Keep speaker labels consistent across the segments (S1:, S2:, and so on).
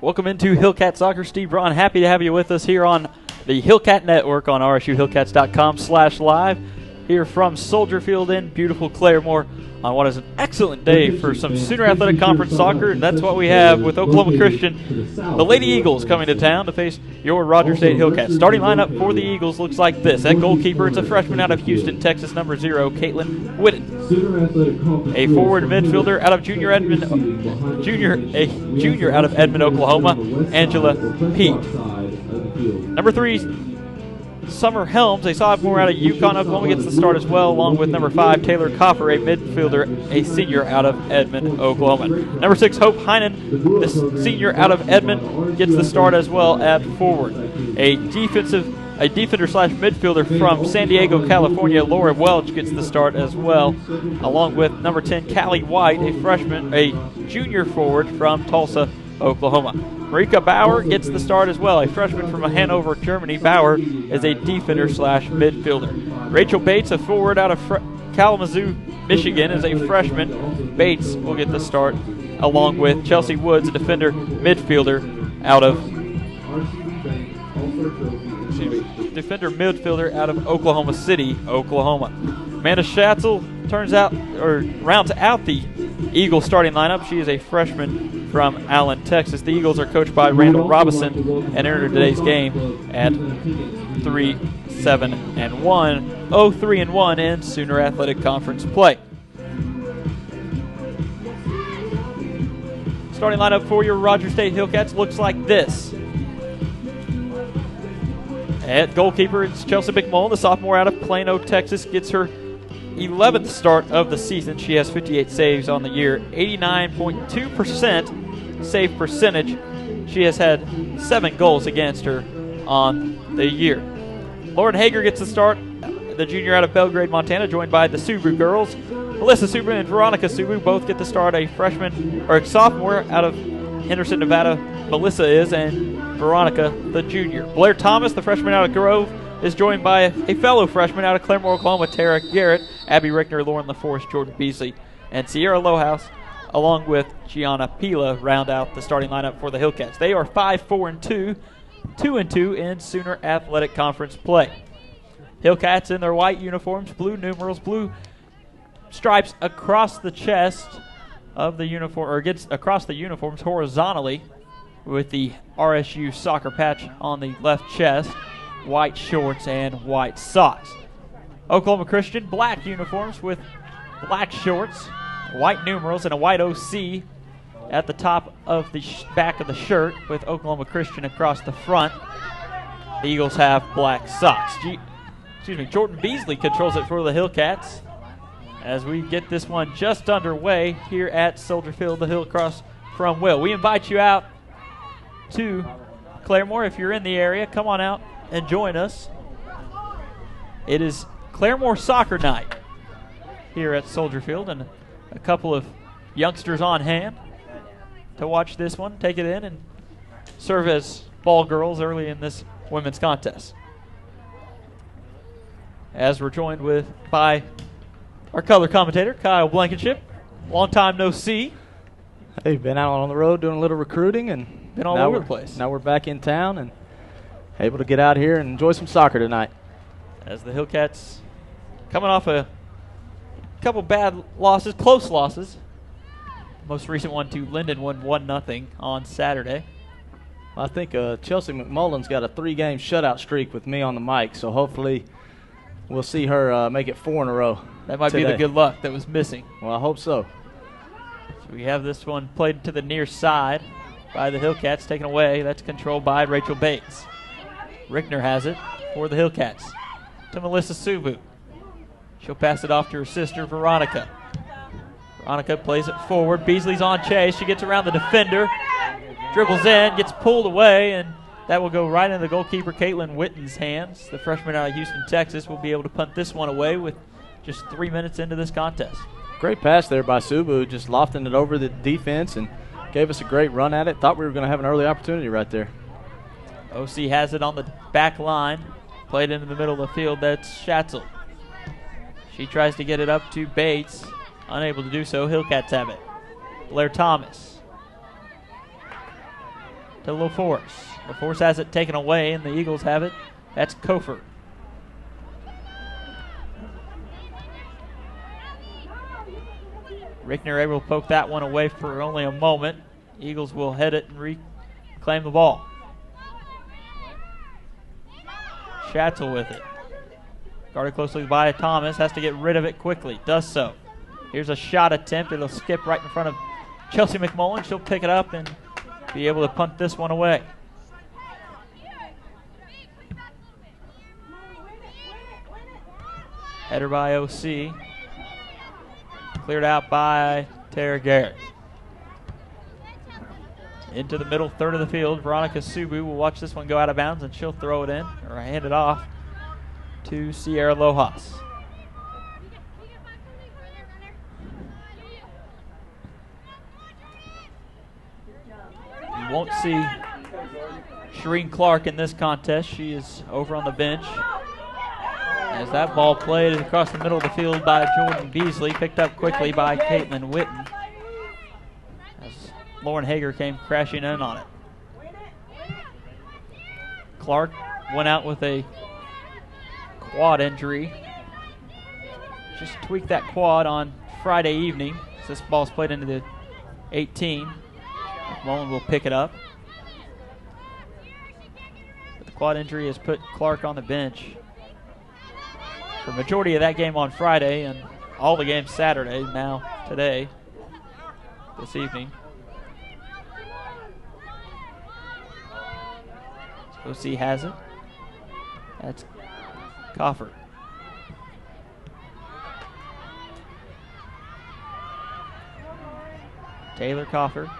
S1: Welcome into Hillcat Soccer. Steve Braun, happy to have you with us here on the Hillcat Network on rsuhillcats.com/live. Here from Soldier Field in beautiful Claremore on what is an excellent day for some Sooner Athletic Conference soccer, and that's what we have with Oklahoma Christian. The Lady Eagles coming to town to face your Rogers State Hillcats. Starting lineup for the Eagles looks like this. At goalkeeper, it's a freshman out of Houston, Texas, number 0, Caitlin Whitten. A forward midfielder out of junior out of Edmond, Oklahoma, Angela Peak. Number 3, Summer Helms, a sophomore out of Yukon, Oklahoma, gets the start as well, along with number 5, Taylor Coffer, a midfielder, a senior out of Edmond, Oklahoma. Number 6, Hope Heinen, the senior out of Edmond, gets the start as well at forward. A defender/midfielder from San Diego, California, Laura Welch, gets the start as well, along with number 10, Callie White, a junior forward from Tulsa, Oklahoma. Marika Bauer gets the start as well, a freshman from Hanover, Germany. Bauer is a defender/midfielder. Rachel Bates, a forward out of Kalamazoo, Michigan, is a freshman. Bates will get the start, along with Chelsea Woods, a defender/midfielder out of Oklahoma City, Oklahoma. Amanda Schatzel rounds out the Eagles starting lineup. She is a freshman from Allen, Texas. The Eagles are coached by Randall Robinson and entered today's game at 3-7-1, 0-3-1 in Sooner Athletic Conference play. Starting lineup for your Rogers State Hillcats looks like this. At goalkeeper, it's Chelsea McMullen, the sophomore out of Plano, Texas, gets her 11th start of the season. She has 58 saves on the year, 89.2% save percentage. She has had 7 goals against her on the year. Lauren Hager gets the start, the junior out of Belgrade, Montana, joined by the Subaru girls. Melissa Subaru and Veronica Subaru both get the start, a sophomore out of Henderson, Nevada. Melissa is, and Veronica, the junior. Blair Thomas, the freshman out of Grove, is joined by a fellow freshman out of Claremore, Oklahoma, Tara Garrett, Abby Rickner, Lauren LaForce, Jordan Beasley, and Sierra Lohaus, along with Gianna Pila, round out the starting lineup for the Hillcats. They are 5-4-2, 2-2 in Sooner Athletic Conference play. Hillcats in their white uniforms, blue numerals, blue stripes across the chest of the uniform, or gets across the uniforms horizontally with the RSU soccer patch on the left chest, white shorts and white socks. Oklahoma Christian, black uniforms with black shorts, white numerals, and a white OC at the top of the back of the shirt with Oklahoma Christian across the front. The Eagles have black socks. Jordan Beasley controls it for the Hillcats as we get this one just underway here at Soldier Field, the hill across from Will. We invite you out to Claremore. If you're in the area, come on out and join us. It is Claremore Soccer Night here at Soldier Field, and a couple of youngsters on hand to watch this one, take it in, and serve as ball girls early in this women's contest. As we're joined by our color commentator, Kyle Blankenship. Long time no see.
S2: Hey, been out on the road doing a little recruiting and
S1: been all over the place.
S2: Now we're back in town and able to get out here and enjoy some soccer tonight.
S1: As the Hillcats coming off a couple bad losses, close losses. Most recent one to Linden won 1-0 on Saturday.
S2: I think Chelsea McMullen's got a 3-game shutout streak with me on the mic, so hopefully we'll see her make it 4 in a row.
S1: That might
S2: today.
S1: be the good luck that was missing.
S2: Well, I hope so.
S1: So we have this one played to the near side by the Hillcats, taken away. That's controlled by Rachel Bates. Rickner has it for the Hillcats to Melissa Subu. She'll pass it off to her sister, Veronica. Veronica plays it forward. Beasley's on chase. She gets around the defender, dribbles in, gets pulled away, and that will go right into the goalkeeper, Caitlin Whitten's hands. The freshman out of Houston, Texas, will be able to punt this one away with just 3 minutes into this contest.
S2: Great pass there by Subu, just lofting it over the defense and gave us a great run at it. Thought we were going to have an early opportunity right there.
S1: OC has it on the back line. Played into the middle of the field. That's Schatzel. She tries to get it up to Bates. Unable to do so. Hillcats have it. Blair Thomas. to LaForce. LaForce has it taken away, and the Eagles have it. That's Kofer. Rickner able to poke that one away for only a moment. Eagles will head it and reclaim the ball. Schatzel with it. Guarded closely by Thomas. Has to get rid of it quickly. Does so. Here's a shot attempt. It'll skip right in front of Chelsea McMullen. She'll pick it up and be able to punt this one away. Header by OC. Cleared out by Tara Garrett. Into the middle third of the field. Veronica Subu will watch this one go out of bounds, and she'll throw it in or hand it off to Sierra Lojas. You won't see Shereen Clark in this contest. She is over on the bench. As that ball played across the middle of the field by Jordan Beasley, picked up quickly by Caitlin Witten, as Lauren Hager came crashing in on it. Clark went out with a quad injury. Just tweaked that quad on Friday evening. So this ball's played into the 18. McMullen will pick it up. But the quad injury has put Clark on the bench for the majority of that game on Friday and all the games Saturday, now today, this evening. OC has it. That's Coffer. Taylor Coffer.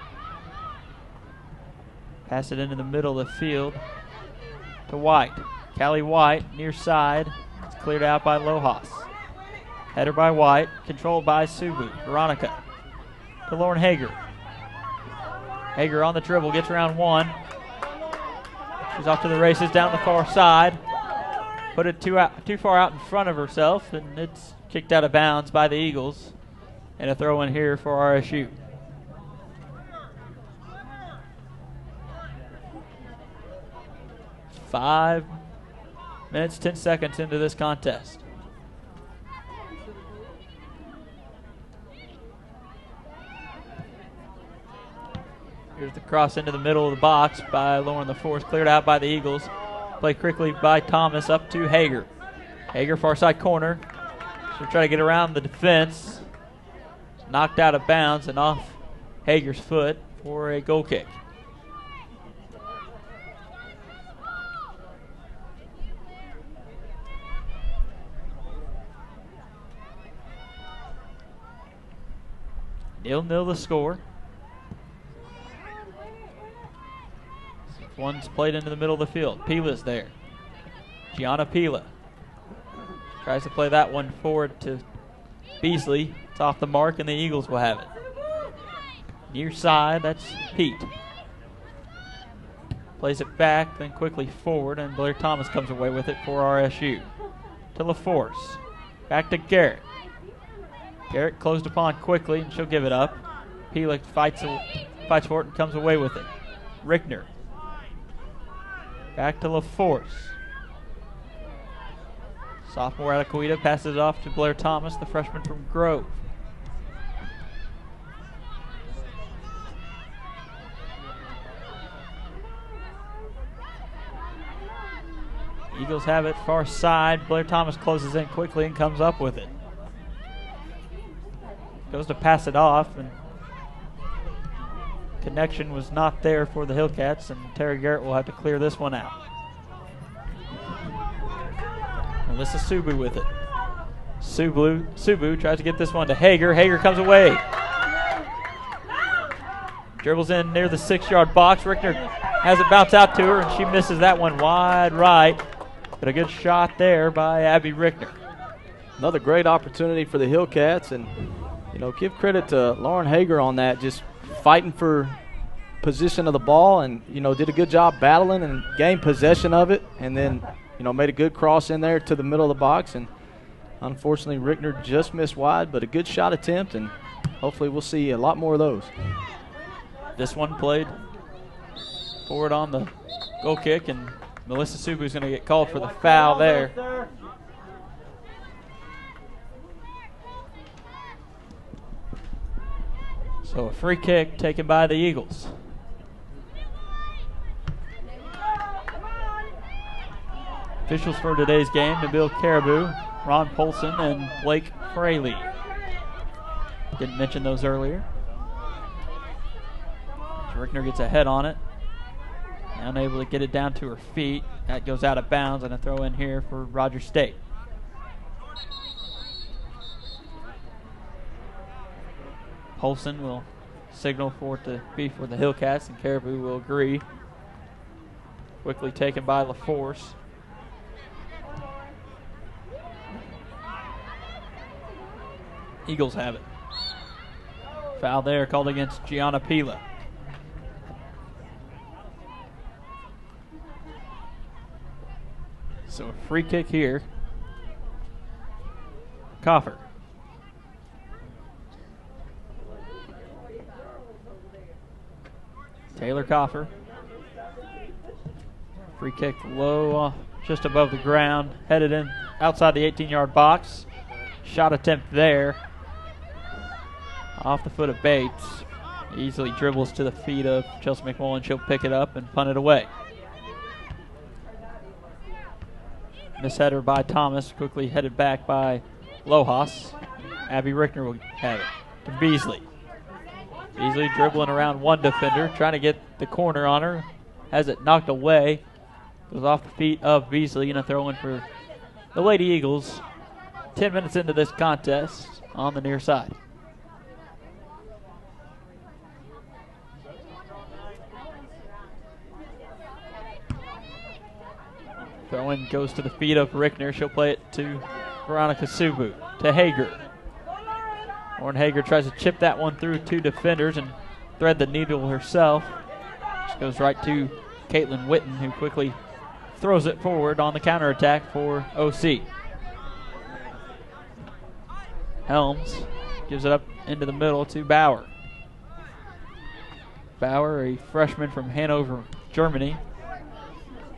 S1: Pass it into the middle of the field to White. Callie White, near side. It's cleared out by Lojas. Header by White, controlled by Subu. Veronica to Lauren Hager. Hager on the dribble, gets around one. She's off to the races down the far side. Put it too far out in front of herself, and it's kicked out of bounds by the Eagles. And a throw in here for RSU. Five minutes, 10 seconds into this contest. Here's the cross into the middle of the box by Lauren LaForce, cleared out by the Eagles. Played quickly by Thomas up to Hager. Hager, far side corner. She'll try to get around the defense. Knocked out of bounds and off Hager's foot for a goal kick. Nil-nil the score. One's played into the middle of the field. Pila's there. Gianna Pila tries to play that one forward to Beasley. It's off the mark, and the Eagles will have it. Near side, that's Pete. Plays it back, then quickly forward, and Blair Thomas comes away with it for RSU. To LaForce. Back to Garrett. Garrett closed upon quickly, and she'll give it up. Pila fights for it and comes away with it. Rickner. Back to LaForce. Sophomore out of Coweta passes it off to Blair Thomas, the freshman from Grove. Eagles have it far side. Blair Thomas closes in quickly and comes up with it. Goes to pass it off, and connection was not there for the Hillcats, and Terry Garrett will have to clear this one out. Alyssa Subu with it. Subu tries to get this one to Hager. Hager comes away. Dribbles in near the 6-yard box. Rickner has it bounce out to her, and she misses that one wide right. But a good shot there by Abby Rickner.
S2: Another great opportunity for the Hillcats, and give credit to Lauren Hager on that, just fighting for position of the ball, and did a good job battling and gained possession of it, and then made a good cross in there to the middle of the box, and unfortunately Rickner just missed wide, but a good shot attempt, and hopefully we'll see a lot more of those.
S1: This one played forward on the goal kick, and Melissa Subu is going to get called for the foul there. So a free kick taken by the Eagles. Officials for today's game: Nabil Caribou, Ron Polson, and Blake Fraley. Didn't mention those earlier. Rickner gets a head on it. Unable to get it down to her feet. That goes out of bounds, and a throw in here for Rogers State. Polson will signal for it to be for the Hillcats, and Caribou will agree. Quickly taken by LaForce. Eagles have it. Foul there called against Gianna Pila. So a free kick here. Coffer. Taylor Coffer. Free kick low, just above the ground. Headed in outside the 18-yard box. Shot attempt there. Off the foot of Bates. Easily dribbles to the feet of Chelsea McMullen. She'll pick it up and punt it away. Misheader by Thomas. Quickly headed back by Lojas. Abby Rickner will have it to Beasley. Beasley dribbling around one defender, trying to get the corner on her. Has it knocked away. Goes off the feet of Beasley, and a throw in for the Lady Eagles. 10 minutes into this contest on the near side. Throw in goes to the feet of Rickner. She'll play it to Veronica Subu. To Hager. Lauren Hager tries to chip that one through two defenders and thread the needle herself. Just goes right to Caitlin Witten, who quickly throws it forward on the counterattack for OC. Helms gives it up into the middle to Bauer. Bauer, a freshman from Hanover, Germany.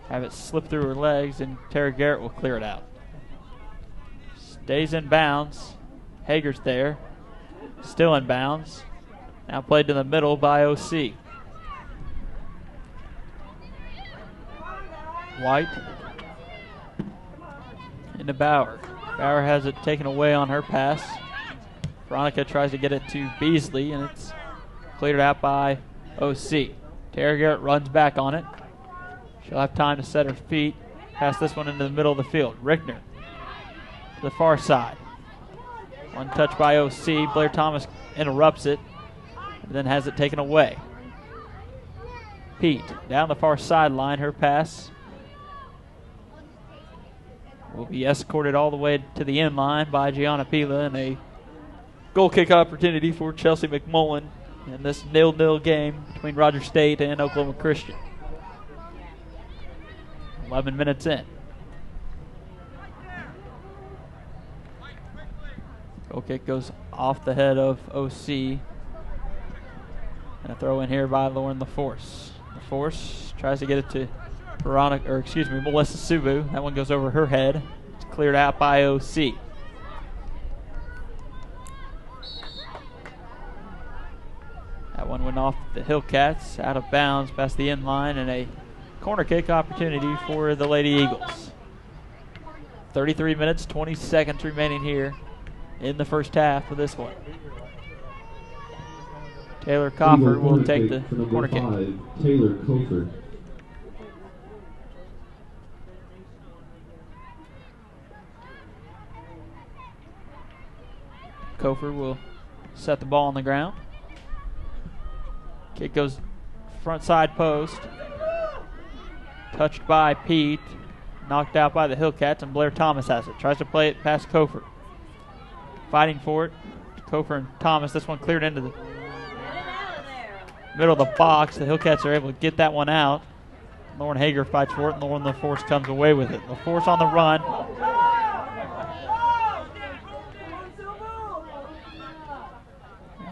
S1: Have it slip through her legs, and Tara Garrett will clear it out. Stays in bounds. Hager's there. Still in bounds. Now played to the middle by OC. White into Bauer. Bauer has it taken away on her pass. Veronica tries to get it to Beasley, and it's cleared out by OC. Tara Garrett runs back on it. She'll have time to set her feet. Pass this one into the middle of the field. Rickner to the far side. One touch by OC. Blair Thomas interrupts it, and then has it taken away. Pete down the far sideline. Her pass will be escorted all the way to the end line by Gianna Pila, and a goal kick opportunity for Chelsea McMullen in this 0-0 game between Rogers State and Oklahoma Christian. 11 minutes in. Goal kick goes off the head of OC. And a throw in here by Lauren LaForce. LaForce tries to get it to Melissa Subu. That one goes over her head. It's cleared out by OC. That one went off the Hillcats, out of bounds, past the end line, and a corner kick opportunity for the Lady Eagles. 33 minutes, 20 seconds remaining here in the first half of this one. Taylor Coffer will take the corner kick.
S3: Taylor Coffer.
S1: Coffer will set the ball on the ground. Kick goes front side post. Touched by Pete. Knocked out by the Hillcats, and Blair Thomas has it. Tries to play it past Coffer. Fighting for it. Coffer and Thomas. This one cleared into the middle of the box. The Hillcats are able to get that one out. Lauren Hager fights for it, and Lauren LaForce comes away with it. LaForce on the run.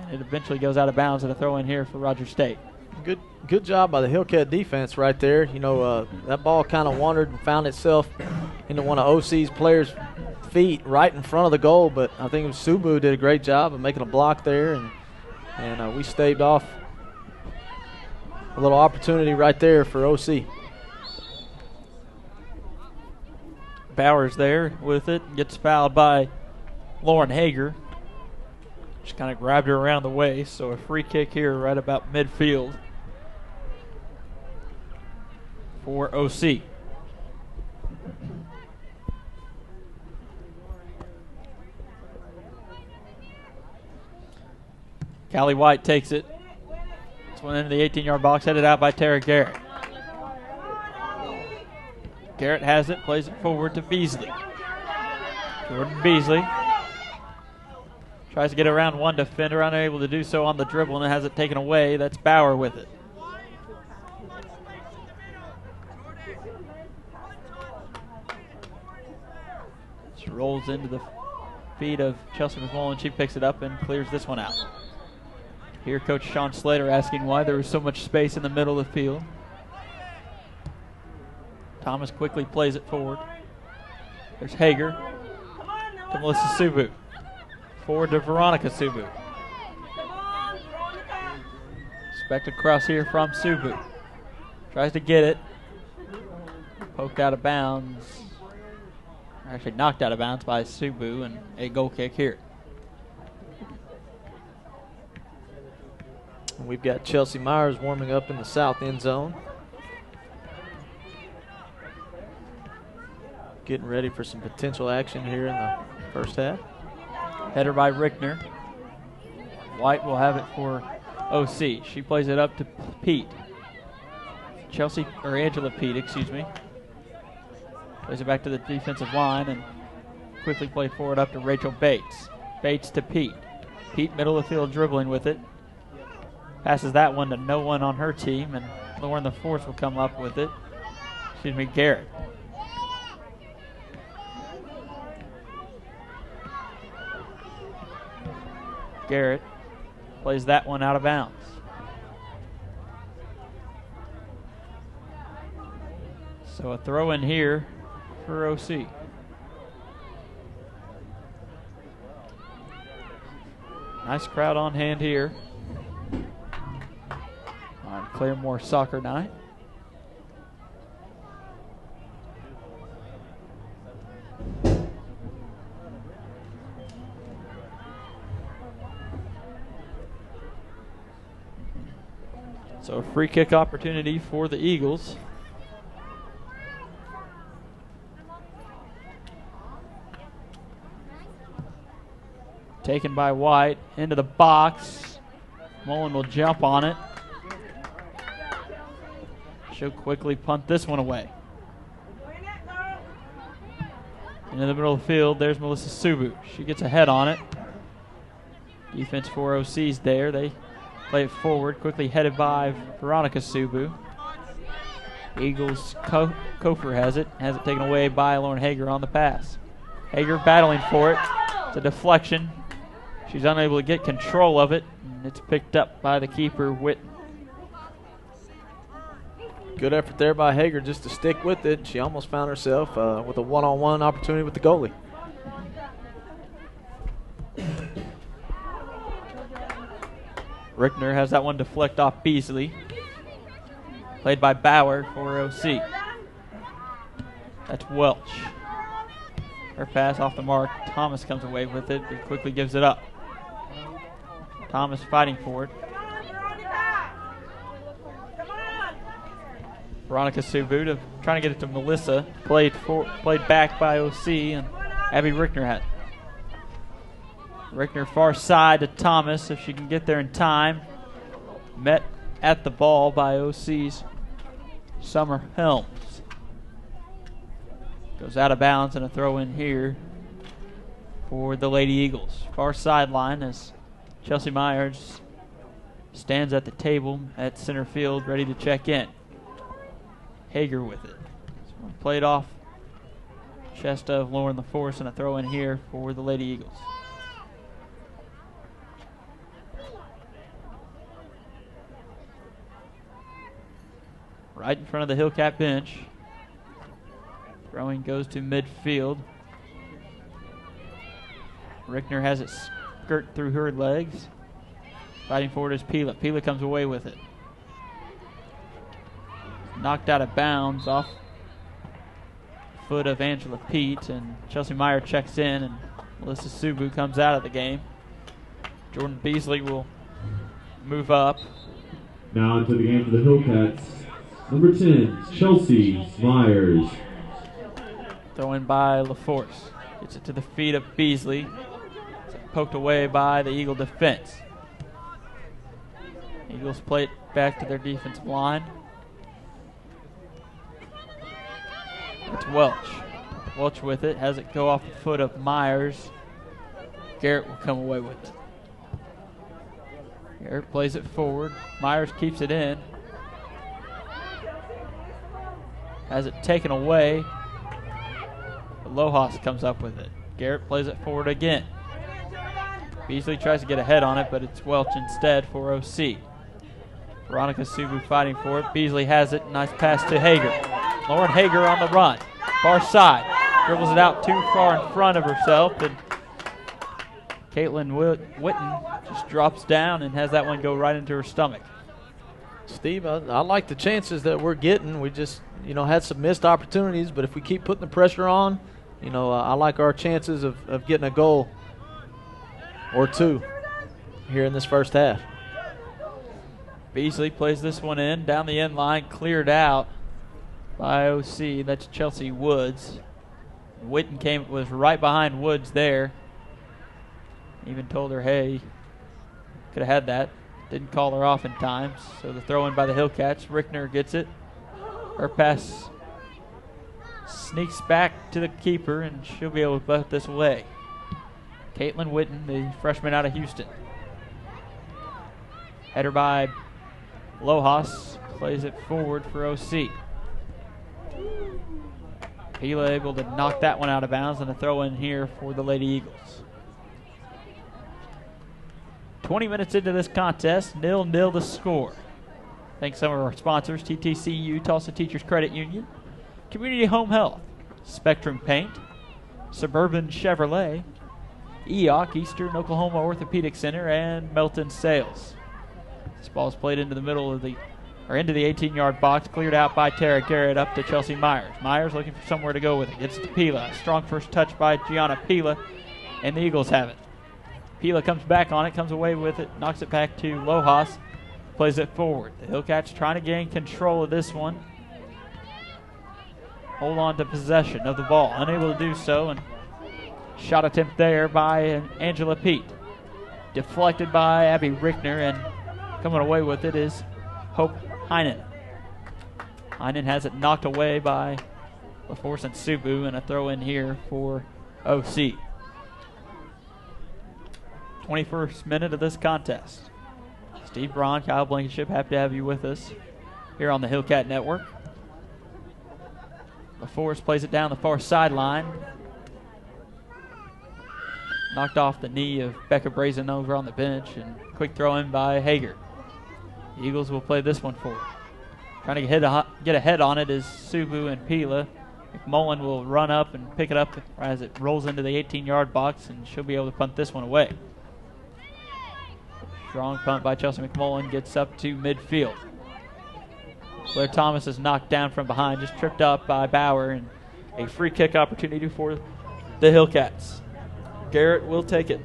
S1: And it eventually goes out of bounds, and a throw in here for Rogers State.
S2: Good job by the Hillcat defense right there. You know, that ball kind of wandered and found itself into one of OC's players' feet right in front of the goal, but I think it was Subu did a great job of making a block there, and we staved off a little opportunity right there for OC.
S1: Bowers there with it, gets fouled by Lauren Hager. Just kind of grabbed her around the waist, so a free kick here right about midfield for OC. Callie White takes it. This one into the 18-yard box, headed out by Tara Garrett. Garrett has it, plays it forward to Beasley. Jordan Beasley tries to get around one defender, unable to do so on the dribble, and has it taken away. That's Bauer with it. She rolls into the feet of Chelsea McMullen. She picks it up and clears this one out. Here, Coach Sean Slater asking why there was so much space in the middle of the field. Thomas quickly plays it forward. There's Hager to Melissa Subu. Forward to Veronica Subu. Expected cross here from Subu. Tries to get it. Poked out of bounds. Actually knocked out of bounds by Subu, and a goal kick here.
S2: We've got Chelsea Myers warming up in the south end zone. Getting ready for some potential action here in the first half.
S1: Header by Rickner. White will have it for OC. She plays it up to Pete. Angela Pete, excuse me. Plays it back to the defensive line and quickly play forward up to Rachel Bates. Bates to Pete. Pete middle of the field dribbling with it. Passes that one to no one on her team, and Lauren the fourth will come up with it. Excuse me, Garrett. Garrett plays that one out of bounds. So a throw in here for OC. Nice crowd on hand here on Claremore Soccer Night. So a free kick opportunity for the Eagles. Taken by White into the box. Mullen will jump on it. She'll quickly punt this one away. Into the middle of the field, there's Melissa Subu. She gets a head on it. Defense for OC's there. They play it forward, quickly headed by Veronica Subu. Eagles, Kofer has it taken away by Lauren Hager on the pass. Hager battling for it. It's a deflection. She's unable to get control of it, and it's picked up by the keeper, Witten.
S2: Good effort there by Hager just to stick with it. She almost found herself with a one-on-one opportunity with the goalie.
S1: Rickner has that one deflect off Beasley. Played by Bauer for OC. That's Welch. Her pass off the mark. Thomas comes away with it, but quickly gives it up. Thomas fighting for it. Veronica Subu trying to get it to Melissa. Played back by OC, and Abby Rickner had it. Rickner far side to Thomas if she can get there in time. Met at the ball by OC's Summer Helms. Goes out of bounds and a throw in here for the Lady Eagles. Far sideline as Chelsea Myers stands at the table at center field ready to check in. Hager with it. Played off chest of Lauren the Force and a throw in here for the Lady Eagles. right in front of the Hillcat bench. Throwing goes to midfield. Rickner has it skirt through her legs. Fighting forward is Pila. Pila comes away with it. Knocked out of bounds off foot of Angela Pete, and Chelsea Meyer checks in, and Melissa Subu comes out of the game. Jordan Beasley will move up.
S3: Now into the game for the Hillcats. Number 10, Chelsea Myers.
S1: Throw in by LaForce. Gets it to the feet of Beasley. It's poked away by the Eagle defense. Eagles play it back to their defensive line. It's Welch. Welch with it. Has it go off the foot of Myers. Garrett will come away with it. Garrett plays it forward. Myers keeps it in. Has it taken away. Lojas comes up with it. Garrett plays it forward again. Beasley tries to get ahead on it, but it's Welch instead for OC. Veronica Subu fighting for it. Beasley has it. Nice pass to Hager. Lauren Hager on the run. Far side. Dribbles it out too far in front of herself, and Caitlin Witten just drops down and has that one go right into her stomach.
S2: Steve, I like the chances that we're getting. We just, had some missed opportunities, but if we keep putting the pressure on, I like our chances of getting a goal or two here in this first half.
S1: Beasley plays this one in, down the end line, cleared out by OC. That's Chelsea Woods. Witten was right behind Woods there. Even told her, hey, could have had that. Didn't call her off in time. So the throw in by the Hillcats. Rickner gets it. Her pass sneaks back to the keeper, and she'll be able to put this away. Caitlin Witten, the freshman out of Houston. Header by Lojas. Plays it forward for OC. Pila able to knock that one out of bounds, and a throw in here for the Lady Eagles. 20 minutes into this contest, 0-0 the score. Thanks to some of our sponsors, TTCU, Tulsa Teachers Credit Union, Community Home Health, Spectrum Paint, Suburban Chevrolet, EOC, Eastern Oklahoma Orthopedic Center, and Melton Sales. This ball is played into the middle of into the 18-yard box, cleared out by Tara Garrett up to Chelsea Myers. Myers looking for somewhere to go with it. Gets it to Pila. Strong first touch by Gianna Pila, and the Eagles have it. Pila comes back on it, comes away with it, knocks it back to Lojas, plays it forward. The Hillcats trying to gain control of this one. Hold on to possession of the ball. Unable to do so, and shot attempt there by Angela Pete. Deflected by Abby Rickner, and coming away with it is Hope Heinen. Heinen has it knocked away by LaForce and Subu, and a throw in here for OC. 21st minute of this contest. Steve Braun, Kyle Blankenship, happy to have you with us here on the Hillcat Network. LaForce plays it down the far sideline. Knocked off the knee of Becca Brazen over on the bench, and quick throw in by Hager. The Eagles will play this one forward. Trying to get ahead on it is Subu and Pila. McMullen will run up and pick it up as it rolls into the 18-yard box, and she'll be able to punt this one away. Strong punt by Chelsea McMullen gets up to midfield. Blair Thomas is knocked down from behind, just tripped up by Bauer, and a free kick opportunity for the Hillcats. Garrett will take it.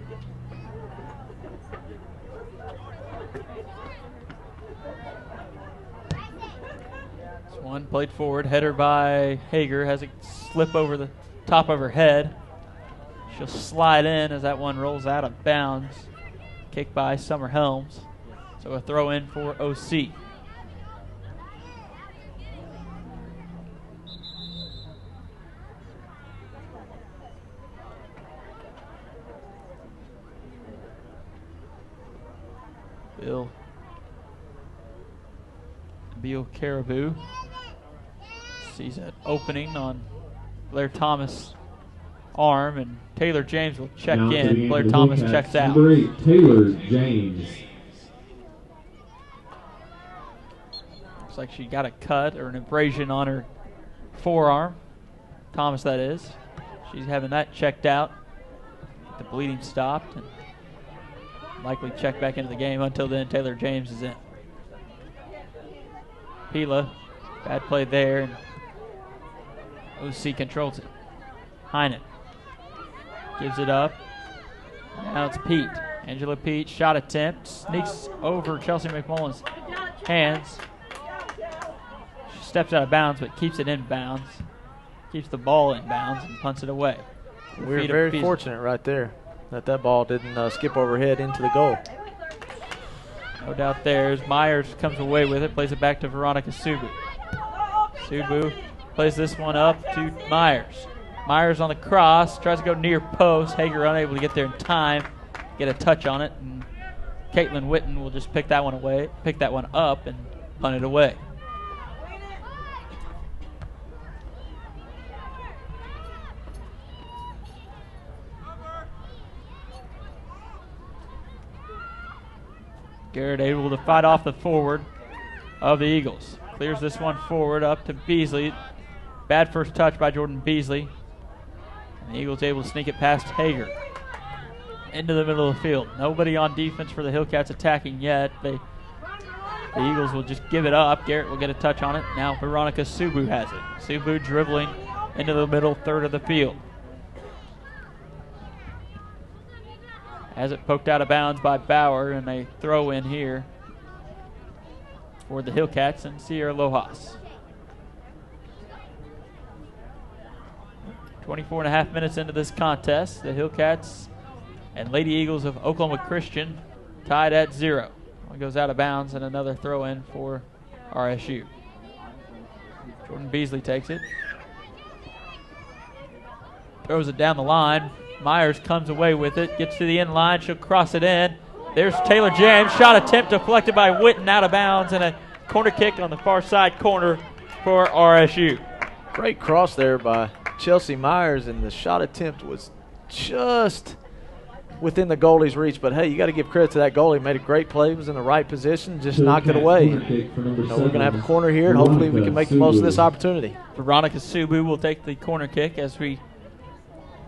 S1: This one played forward, header by Hager, has it slip over the top of her head. She'll slide in as that one rolls out of bounds. Kick by Summer Helms. So a throw in for OC. Bill Caribou sees an opening on Blair Thomas' arm, and Taylor James will check in. Blair Thomas checks out.
S3: Number 8, Taylor James.
S1: Looks like she got a cut or an abrasion on her forearm. Thomas, that is. She's having that checked out. The bleeding stopped and likely checked back into the game. Until then, Taylor James is in. Pila, bad play there, and OC controls it. Heinen gives it up. Now it's Pete. Angela Pete, shot attempt, sneaks over Chelsea McMullen's hands. She steps out of bounds, but keeps it in bounds. Keeps the ball in bounds and punts it away.
S2: We were very fortunate right there that ball didn't skip overhead into the goal.
S1: No doubt there. As Myers comes away with it, plays it back to Veronica Subu. Subu plays this one up to Myers. Myers on the cross, tries to go near post. Hager unable to get there in time, get a touch on it, and Caitlin Witten will just pick that one up and punt it away. Garrett able to fight off the forward of the Eagles. Clears this one forward up to Beasley. Bad first touch by Jordan Beasley. And the Eagles able to sneak it past Hager into the middle of the field. Nobody on defense for the Hillcats attacking yet. The Eagles will just give it up. Garrett will get a touch on it. Now Veronica Subu has it. Subu dribbling into the middle third of the field. Has it poked out of bounds by Bauer, and a throw in here for the Hillcats and Sierra Lojas. 24.5 minutes into this contest, the Hillcats and Lady Eagles of Oklahoma Christian tied at 0. One goes out of bounds, and another throw in for RSU. Jordan Beasley takes it. Throws it down the line. Myers comes away with it, gets to the end line, she'll cross it in. There's Taylor James, shot attempt deflected by Witten out of bounds, and a corner kick on the far side corner for RSU.
S2: Great cross there by Chelsea Myers, and the shot attempt was just within the goalie's reach. But hey, you got to give credit to that goalie. Made a great play, was in the right position, just knocked it away. We're going to have a corner here, and hopefully we can make the most of this opportunity.
S1: Veronica Subu will take the corner kick as we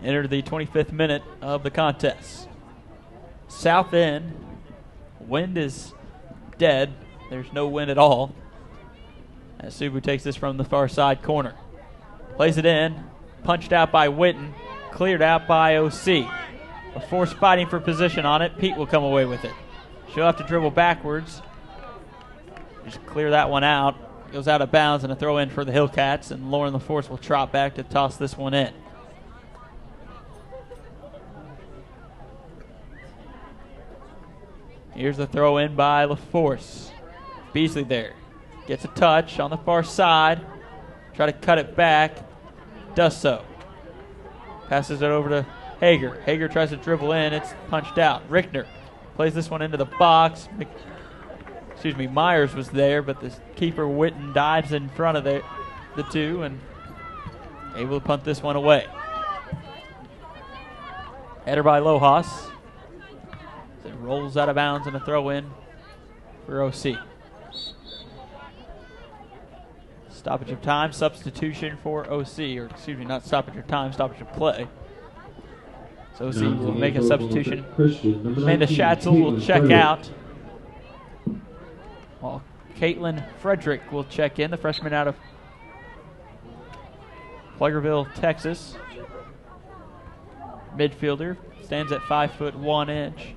S1: enter the 25th minute of the contest. South end, wind is dead. There's no wind at all. As Subu takes this from the far side corner. Plays it in, punched out by Witten, cleared out by OC. A force fighting for position on it. Pete will come away with it. She'll have to dribble backwards. Just clear that one out. Goes out of bounds, and a throw in for the Hillcats, and Lauren LaForce will trot back to toss this one in. Here's the throw in by LaForce. Beasley there. Gets a touch on the far side. Try to cut it back. Does so. Passes it over to Hager. Hager tries to dribble in. It's punched out. Rickner plays this one into the box. Myers was there, but the keeper Witten dives in front of the two and able to punt this one away. Header by Lojas. It rolls out of bounds and a throw in for OC. Stoppage of time, substitution for OC, or excuse me, not stoppage of time, stoppage of play. So OC will make a substitution. Amanda Schatzel will check out, while Caitlin Frederick will check in, the freshman out of Plagerville, Texas. Midfielder, stands at 5'1".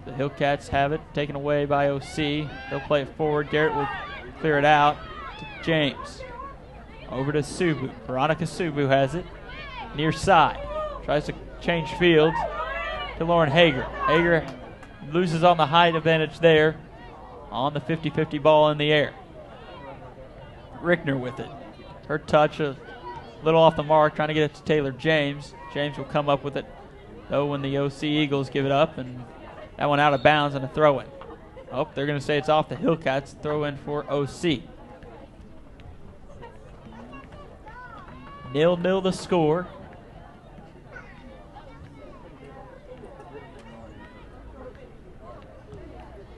S1: The Hillcats have it taken away by OC. They'll play it forward. Garrett will clear it out to James. Over to Subu. Veronica Subu has it. Near side. Tries to change fields to Lauren Hager. Hager loses on the height advantage there on the 50-50 ball in the air. Rickner with it. Her touch a little off the mark, trying to get it to Taylor James. James will come up with it, though, when the OC Eagles give it up, and that one out of bounds and a throw-in. Oh, they're going to say it's off the Hillcats. Throw-in for OC. 0-0 the score.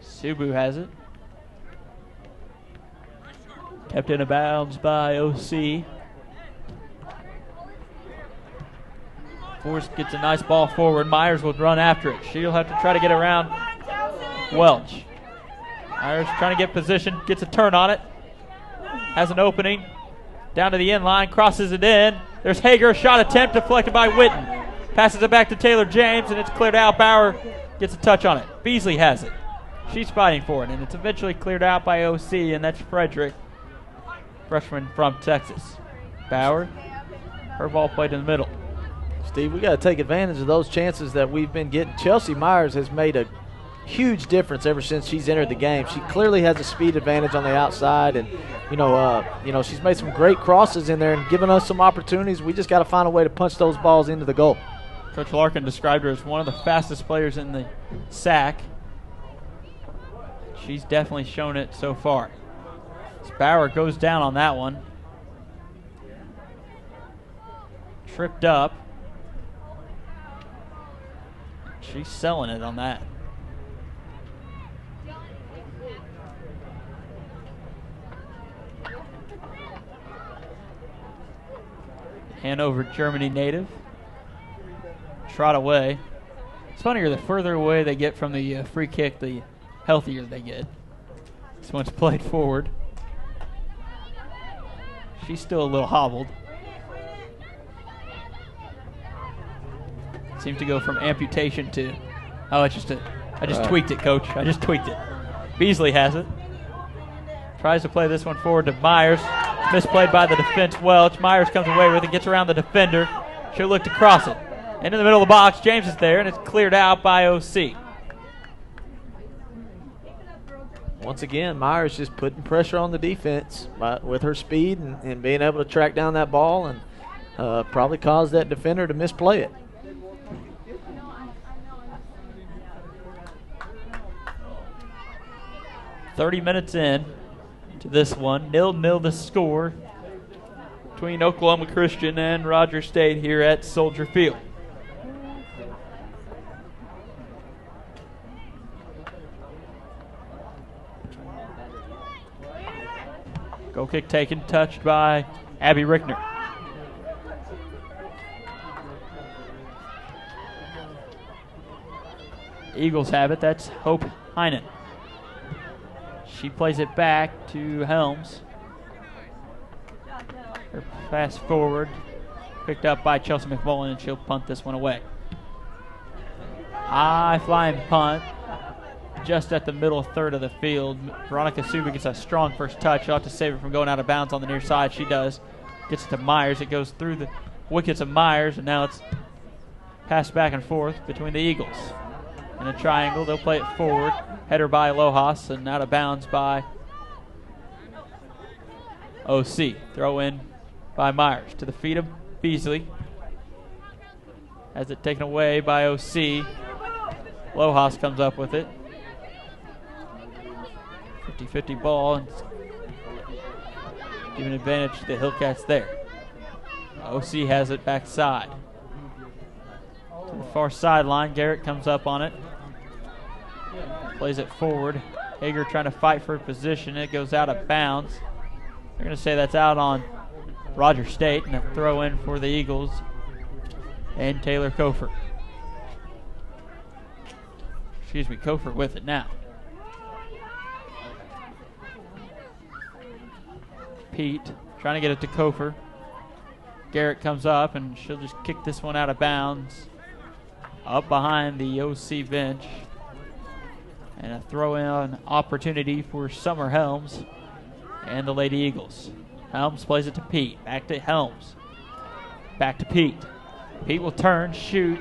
S1: Subu has it. Kept in a bounds by OC. Forrest gets a nice ball forward. Myers will run after it. She'll have to try to get around Welch. Myers trying to get position, gets a turn on it. Has an opening. Down to the end line, crosses it in. There's Hager, shot attempt deflected by Witten. Passes it back to Taylor James, and it's cleared out. Bauer gets a touch on it. Beasley has it. She's fighting for it, and it's eventually cleared out by OC, and that's Frederick, freshman from Texas. Bauer, her ball played in the middle.
S2: Steve, we got to take advantage of those chances that we've been getting. Chelsea Myers has made a huge difference ever since she's entered the game. She clearly has a speed advantage on the outside, and she's made some great crosses in there and given us some opportunities. We just got to find a way to punch those balls into the goal.
S1: Coach Larkin described her as one of the fastest players in the SAC. She's definitely shown it so far. Bauer goes down on that one. Tripped up. She's selling it on that. Hanover, Germany native. Trot away. It's funnier, the further away they get from the free kick, the healthier they get. This one's played forward. She's still a little hobbled. Seems to go from amputation to, I just tweaked it, coach. I just tweaked it. Beasley has it. Tries to play this one forward to Myers. Misplayed by the defense, Welch. Myers comes away with it, gets around the defender. She'll look to cross it. Into the middle of the box, James is there, and it's cleared out by OC.
S2: Once again, Myers just putting pressure on the defense with her speed and being able to track down that ball and probably caused that defender to misplay it.
S1: .30 minutes in to this one. 0-0 the score between Oklahoma Christian and Rogers State here at Soldier Field. Goal kick taken, touched by Abby Rickner. Eagles have it. That's Hope Heinen. She plays it back to Helms. Her pass forward, picked up by Chelsea McMullen, and she'll punt this one away. High flying punt, just at the middle third of the field. Veronica Suba gets a strong first touch. She'll have to save it from going out of bounds on the near side. She does. Gets it to Myers. It goes through the wickets of Myers, and now it's passed back and forth between the Eagles. In a triangle, they'll play it forward. Header by Lojas, and out of bounds by OC. Throw in by Myers. To the feet of Beasley. Has it taken away by OC. Lojas comes up with it. 50-50 ball, and giving advantage to the Hillcats there. OC has it backside. To the far sideline, Garrett comes up on it. Plays it forward. Hager trying to fight for position. It goes out of bounds. They're going to say that's out on Rogers State, and a throw in for the Eagles and Taylor Kofer. Excuse me, Kofer with it now. Pete trying to get it to Kofer. Garrett comes up, and she'll just kick this one out of bounds. Up behind the OC bench. And a throw-in opportunity for Summer Helms and the Lady Eagles. Helms plays it to Pete. Back to Helms. Back to Pete. Pete will turn, shoot.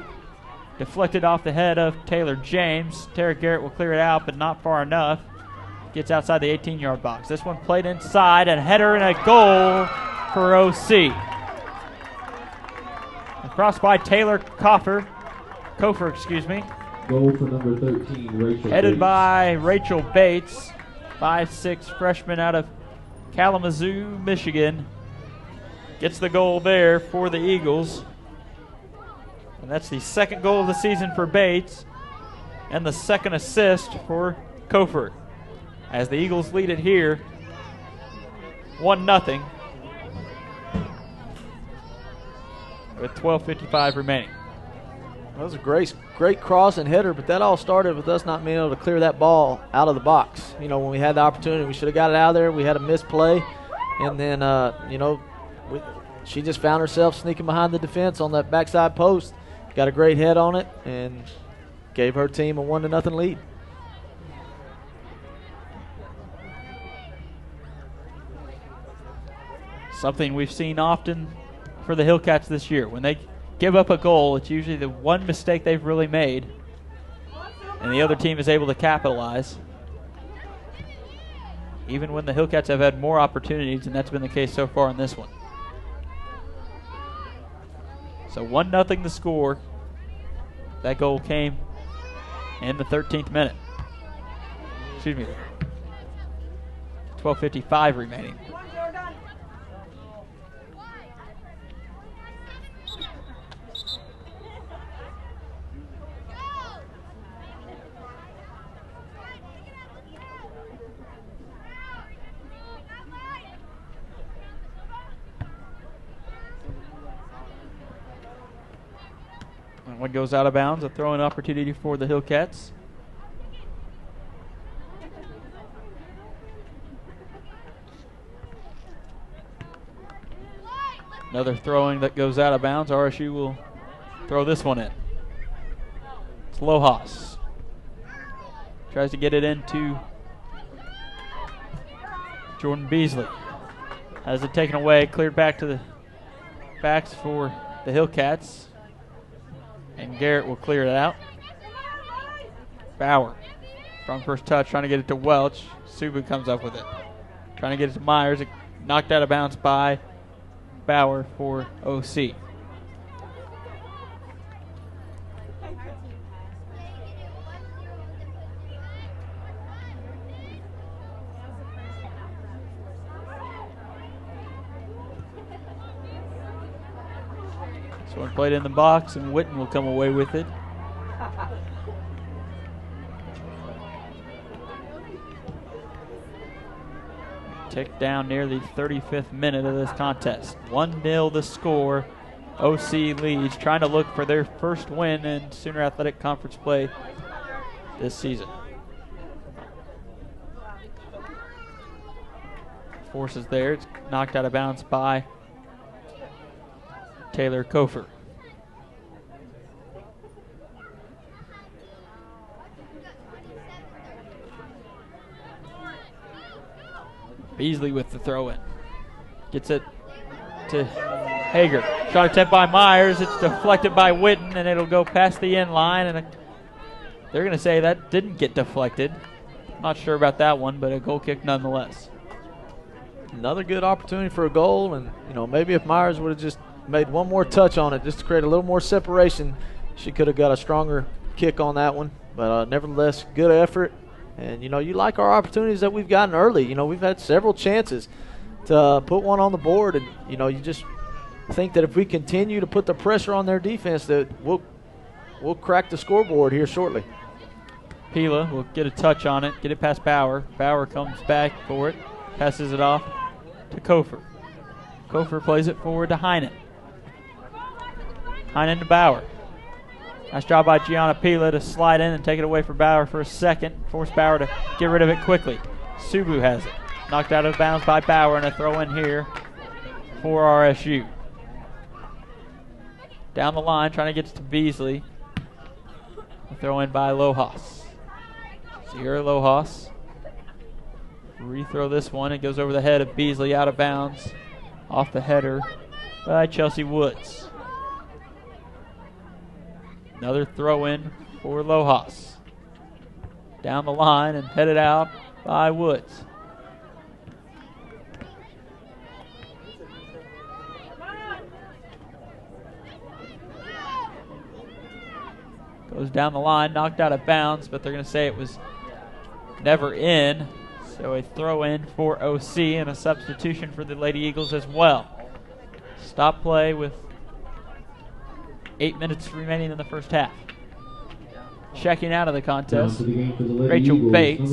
S1: Deflected off the head of Taylor James. Tara Garrett will clear it out, but not far enough. Gets outside the 18-yard box. This one played inside, and a header and a goal for OC. Across by Taylor Kofer, excuse me.
S3: Goal for number 13, Rachel
S1: Headed
S3: Bates.
S1: by Rachel Bates, 5'6" freshman out of Kalamazoo, Michigan. Gets the goal there for the Eagles. And that's the second goal of the season for Bates and the second assist for Kofer. As the Eagles lead it here 1-0 with 12:55 remaining.
S2: That was a great cross and header, but that all started with us not being able to clear that ball out of the box. You know, when we had the opportunity, we should have got it out of there. We had a misplay, and then, you know, she just found herself sneaking behind the defense on that backside post. Got a great head on it and gave her team a 1-0 lead.
S1: Something we've seen often for the Hillcats this year. When they give up a goal, it's usually the one mistake they've really made, and the other team is able to capitalize. Even when the Hillcats have had more opportunities, and that's been the case so far in this one. So 1-0 the score. That goal came in the 13th minute. Excuse me. 12:55 remaining. One goes out of bounds, a throw-in opportunity for the Hillcats. Another throwing that goes out of bounds. RSU will throw this one in. It's Lojas. Tries to get it into Jordan Beasley. Has it taken away, cleared back to the backs for the Hillcats. And Garrett will clear it out. Bauer from first touch, trying to get it to Welch. Subu comes up with it. Trying to get it to Myers. It knocked out of bounds by Bauer for OC. So one played in the box, and Witten will come away with it. Tick down near the 35th minute of this contest. 1-0 the score. OC leads, trying to look for their first win in Sooner Athletic Conference play this season. Force is there. It's knocked out of bounds by Taylor Kofer. Beasley with the throw-in. Gets it to Hager. Shot attempt by Myers. It's deflected by Witten, and it'll go past the end line. And they're going to say that didn't get deflected. Not sure about that one, but a goal kick nonetheless.
S2: Another good opportunity for a goal, and you know, maybe if Myers would have just made one more touch on it just to create a little more separation, she could have got a stronger kick on that one. But nevertheless, good effort. And, you know, you like our opportunities that we've gotten early. You know, we've had several chances to put one on the board. And, you know, you just think that if we continue to put the pressure on their defense, that we'll crack the scoreboard here shortly.
S1: Pila will get a touch on it, get it past Bauer. Bauer comes back for it, passes it off to Kofer. Kofer plays it forward to Heinen. Heinen to Bauer. Nice job by Gianna Pila to slide in and take it away from Bauer for a second. Force Bauer to get rid of it quickly. Subu has it. Knocked out of bounds by Bauer, and a throw in here for RSU. Down the line, trying to get to Beasley. A throw in by Lojas. Sierra Lojas. Rethrow this one. It goes over the head of Beasley, out of bounds. Off the header by Chelsea Woods. Another throw in for Lojas. Down the line and headed out by Woods. Goes down the line, knocked out of bounds, but they're going to say it was never in. So a throw in for OC and a substitution for the Lady Eagles as well. Stop play with 8 minutes remaining in the first half. Checking out of the contest, Rachel Bates.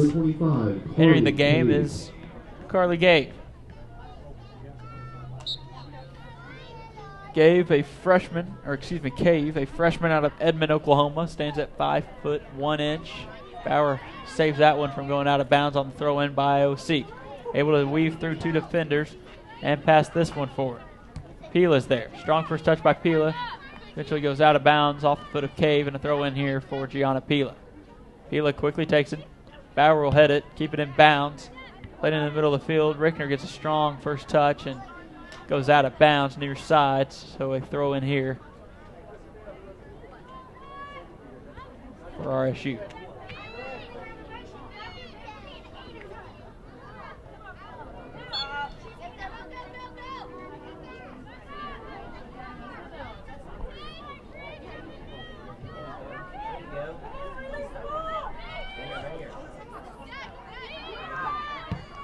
S1: Entering the game is Carly Gave. Cave, a freshman out of Edmond, Oklahoma, stands at 5 foot 1 inch. Bauer saves that one from going out of bounds on the throw in by OC. Able to weave through 2 defenders and pass this one forward. Pila's there. Strong first touch by Pila. Eventually goes out of bounds off the foot of Cave, and a throw in here for Gianna Pila. Pila quickly takes it. Bauer will head it, keep it in bounds. Played in the middle of the field. Rickner gets a strong first touch and goes out of bounds near sides, so a throw in here for RSU.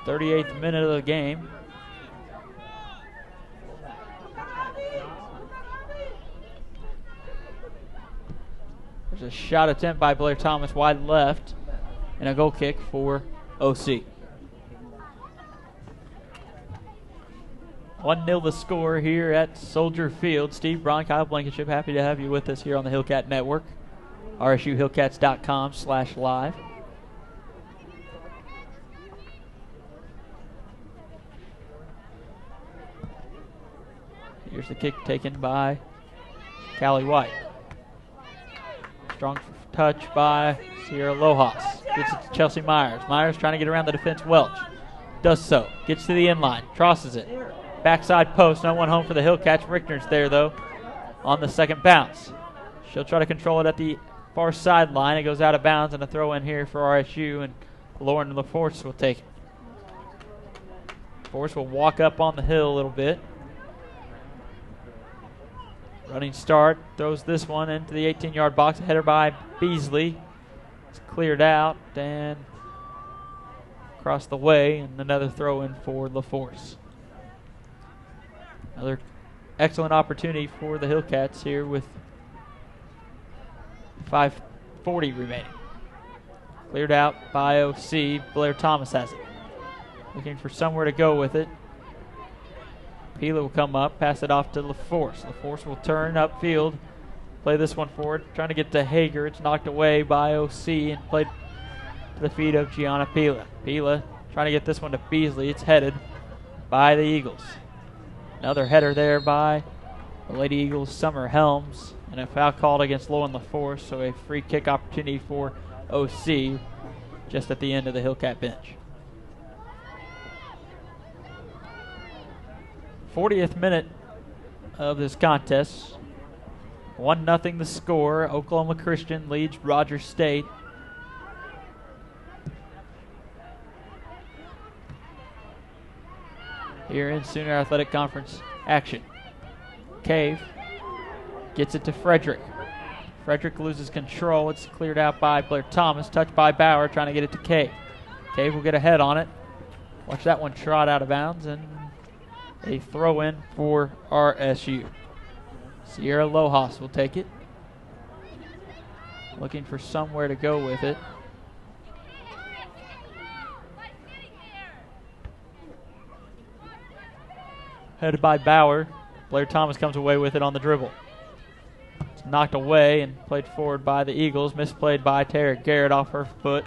S1: .38th minute of the game. There's a shot attempt by Blair Thomas wide left and a goal kick for OC. 1-0 the score here at Soldier Field. Steve Braun, Kyle Blankenship, happy to have you with us here on the Hillcat Network. RSUHillcats.com/live. Here's the kick taken by Callie White. Strong touch by Sierra Lojas. Gets it to Chelsea Myers. Myers trying to get around the defense. Welch does so. Gets to the inline. Crosses it. Backside post. No one home for the Hillcats. Rickner's there, though, on the second bounce. She'll try to control it at the far sideline. It goes out of bounds, and a throw in here for RSU, and Lauren LaForce will take it. Force will walk up on the hill a little bit. Running start, throws this one into the 18-yard box. A header by Beasley. It's cleared out and across the way, and another throw in for LaForce. Another excellent opportunity for the Hillcats here with 5:40 remaining. Cleared out by OC. Blair Thomas has it. Looking for somewhere to go with it. Pila will come up, pass it off to LaForce. LaForce will turn upfield, play this one forward, trying to get to Hager. It's knocked away by OC and played to the feet of Gianna Pila. Pila trying to get this one to Beasley. It's headed by the Eagles. Another header there by the Lady Eagles, Summer Helms, and a foul called against Lauren LaForce, so a free kick opportunity for OC just at the end of the Hillcat bench. 40th minute of this contest. 1-0 the score. Oklahoma Christian leads Rogers State. Here in Sooner Athletic Conference action. Cave gets it to Frederick. Frederick loses control. It's cleared out by Blair Thomas. Touched by Bauer, trying to get it to Cave. Cave will get a head on it. Watch that one trot out of bounds, and a throw in for RSU. Sierra Lojas will take it. Looking for somewhere to go with it. Headed by Bauer. Blair Thomas comes away with it on the dribble. It's knocked away and played forward by the Eagles. Misplayed by Tara Garrett off her foot.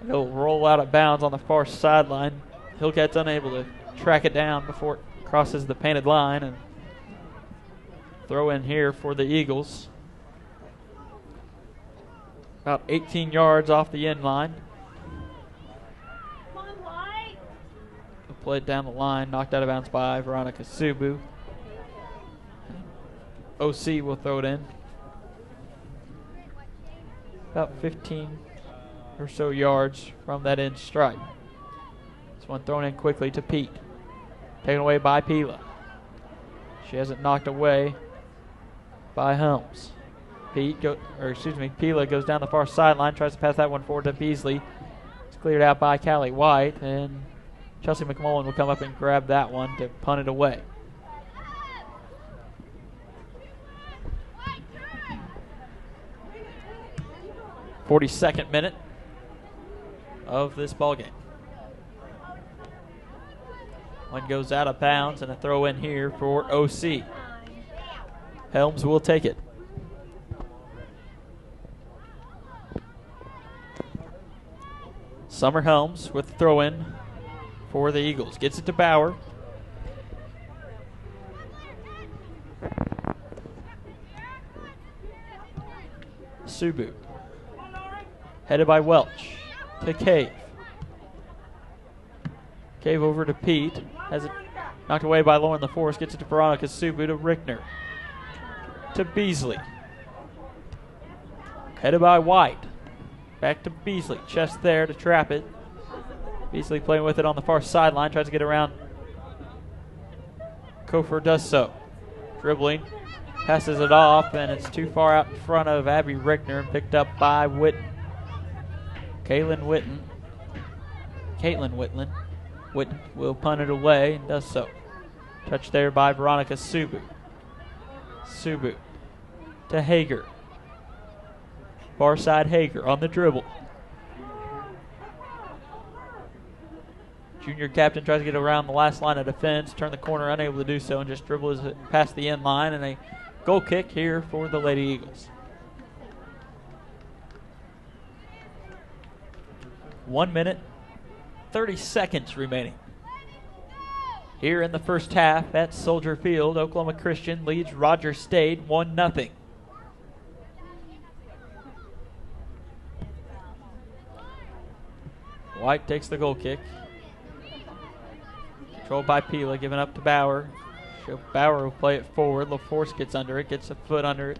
S1: It'll roll out of bounds on the far sideline. Hillcats unable to track it down before it crosses the painted line, and throw in here for the Eagles. About 18 yards off the end line. Played down the line, knocked out of bounds by Veronica Subu. OC will throw it in. About 15 or so yards from that end stripe. This one thrown in quickly to Pete. Taken away by Pila. She has it knocked away by Helms. Pila goes down the far sideline, tries to pass that one forward to Beasley. It's cleared out by Callie White, and Chelsea McMullen will come up and grab that one to punt it away. .42nd minute of this ballgame. One goes out of bounds, and a throw in here for OC. Helms will take it. Summer Helms with the throw-in for the Eagles. Gets it to Bauer. Subu. Headed by Welch to Cave. Cave over to Pete. Has it knocked away by Lauren LaForce. Gets it to Veronica Subu to Rickner. To Beasley. Headed by White. Back to Beasley. Chest there to trap it. Beasley playing with it on the far sideline. Tries to get around. Kofor does so. Dribbling. Passes it off, and it's too far out in front of Abby Rickner and picked up by Witten. Caitlin Whitland. Witten will punt it away and does so. Touched there by Veronica Subu. Subu to Hager. Far side Hager on the dribble. Junior captain tries to get around the last line of defense, turn the corner, unable to do so, and just dribbles it past the end line, and a goal kick here for the Lady Eagles. 1 minute, 30 seconds remaining. Here in the first half at Soldier Field, Oklahoma Christian leads Roger State 1-0. White takes the goal kick. Controlled by Pila, given up to Bauer. Bauer will play it forward. LaForce gets under it, gets a foot under it.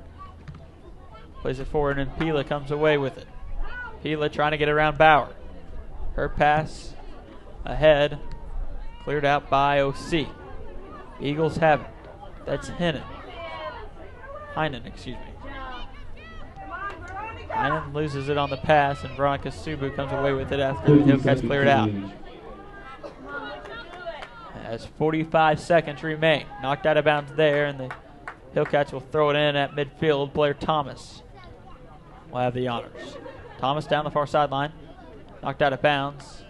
S1: Plays it forward, and Pila comes away with it. Pila trying to get around Bauer. Her pass ahead. Cleared out by OC. Eagles have it. That's Heinen, excuse me. Heinen loses it on the pass, and Veronica Subu comes away with it after the Hillcats cleared out. As 45 seconds remain. Knocked out of bounds there, and the Hillcats will throw it in at midfield. Blair Thomas will have the honors. Thomas down the far sideline. Knocked out of bounds.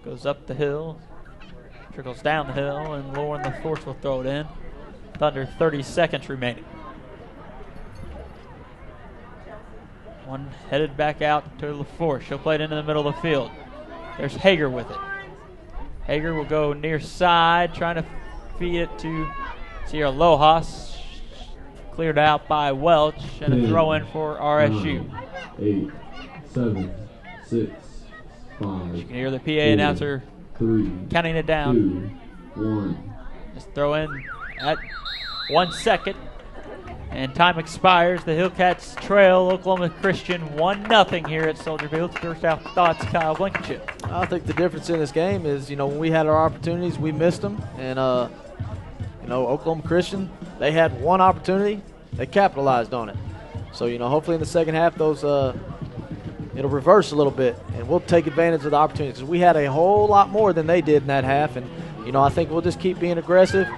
S1: Goes up the hill. Trickles down the hill, and Lauren LaForce will throw it in. With under 30 seconds remaining. One headed back out to LaForce. She'll play it into the middle of the field. There's Hager with it. Hager will go near side, trying to feed it to Sierra Lojas. Cleared out by Welch, and a throw in for RSU.
S3: 9, 8, 7, 6, 5.
S1: You can hear the PA announcer
S3: 3,
S1: counting it down.
S3: 2, 1.
S1: Just throw in at 1 second. And time expires. The Hillcats trail Oklahoma Christian 1-0 here at Soldier Field. First half thoughts, Kyle Blankenship.
S2: I think the difference in this game is, when we had our opportunities, we missed them. And, Oklahoma Christian, they had one opportunity. They capitalized on it. So, hopefully in the second half, it'll reverse a little bit. And we'll take advantage of the opportunities. We had a whole lot more than they did in that half. And, I think we'll just keep being aggressive.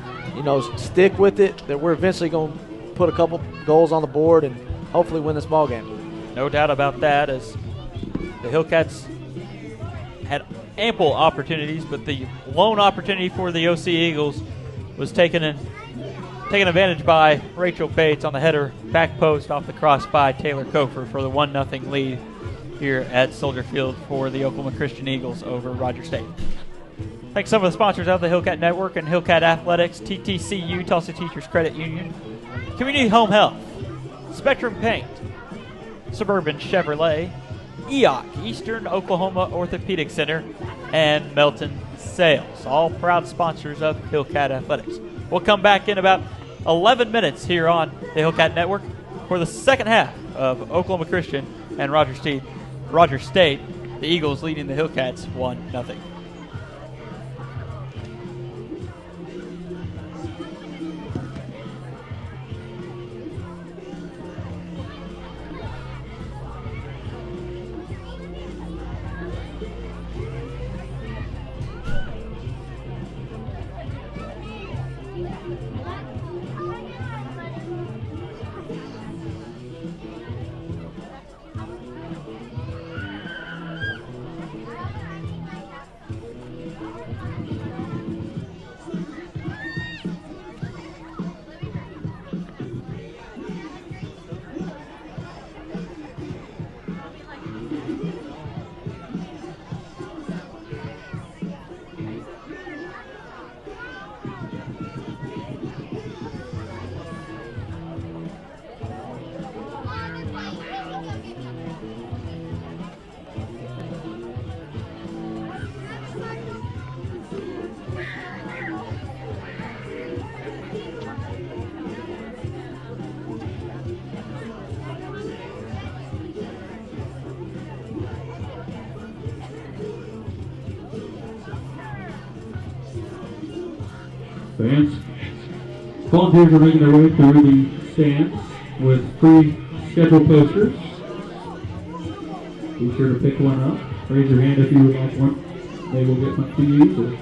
S2: Stick with it. That we're eventually going to put a couple goals on the board and hopefully win this ball game.
S1: No doubt about that, as the Hillcats had ample opportunities, but the lone opportunity for the OC Eagles was taken advantage by Rachel Bates on the header back post off the cross by Taylor Kofor for the 1-0 lead here at Soldier Field for the Oklahoma Christian Eagles over Roger State. Thanks to some of the sponsors of the Hillcat Network and Hillcat Athletics, TTCU, Tulsa Teachers Credit Union, Community Home Health, Spectrum Paint, Suburban Chevrolet, EOC, Eastern Oklahoma Orthopedic Center, and Melton Sales, all proud sponsors of Hillcat Athletics. We'll come back in about 11 minutes here on the Hillcat Network for the second half of Oklahoma Christian and Roger State. The Eagles leading the Hillcats 1-0.
S3: Fans, volunteers are making their way through the stands with free schedule posters. Be sure to pick one up. Raise your hand if you would like one. They will get one to you.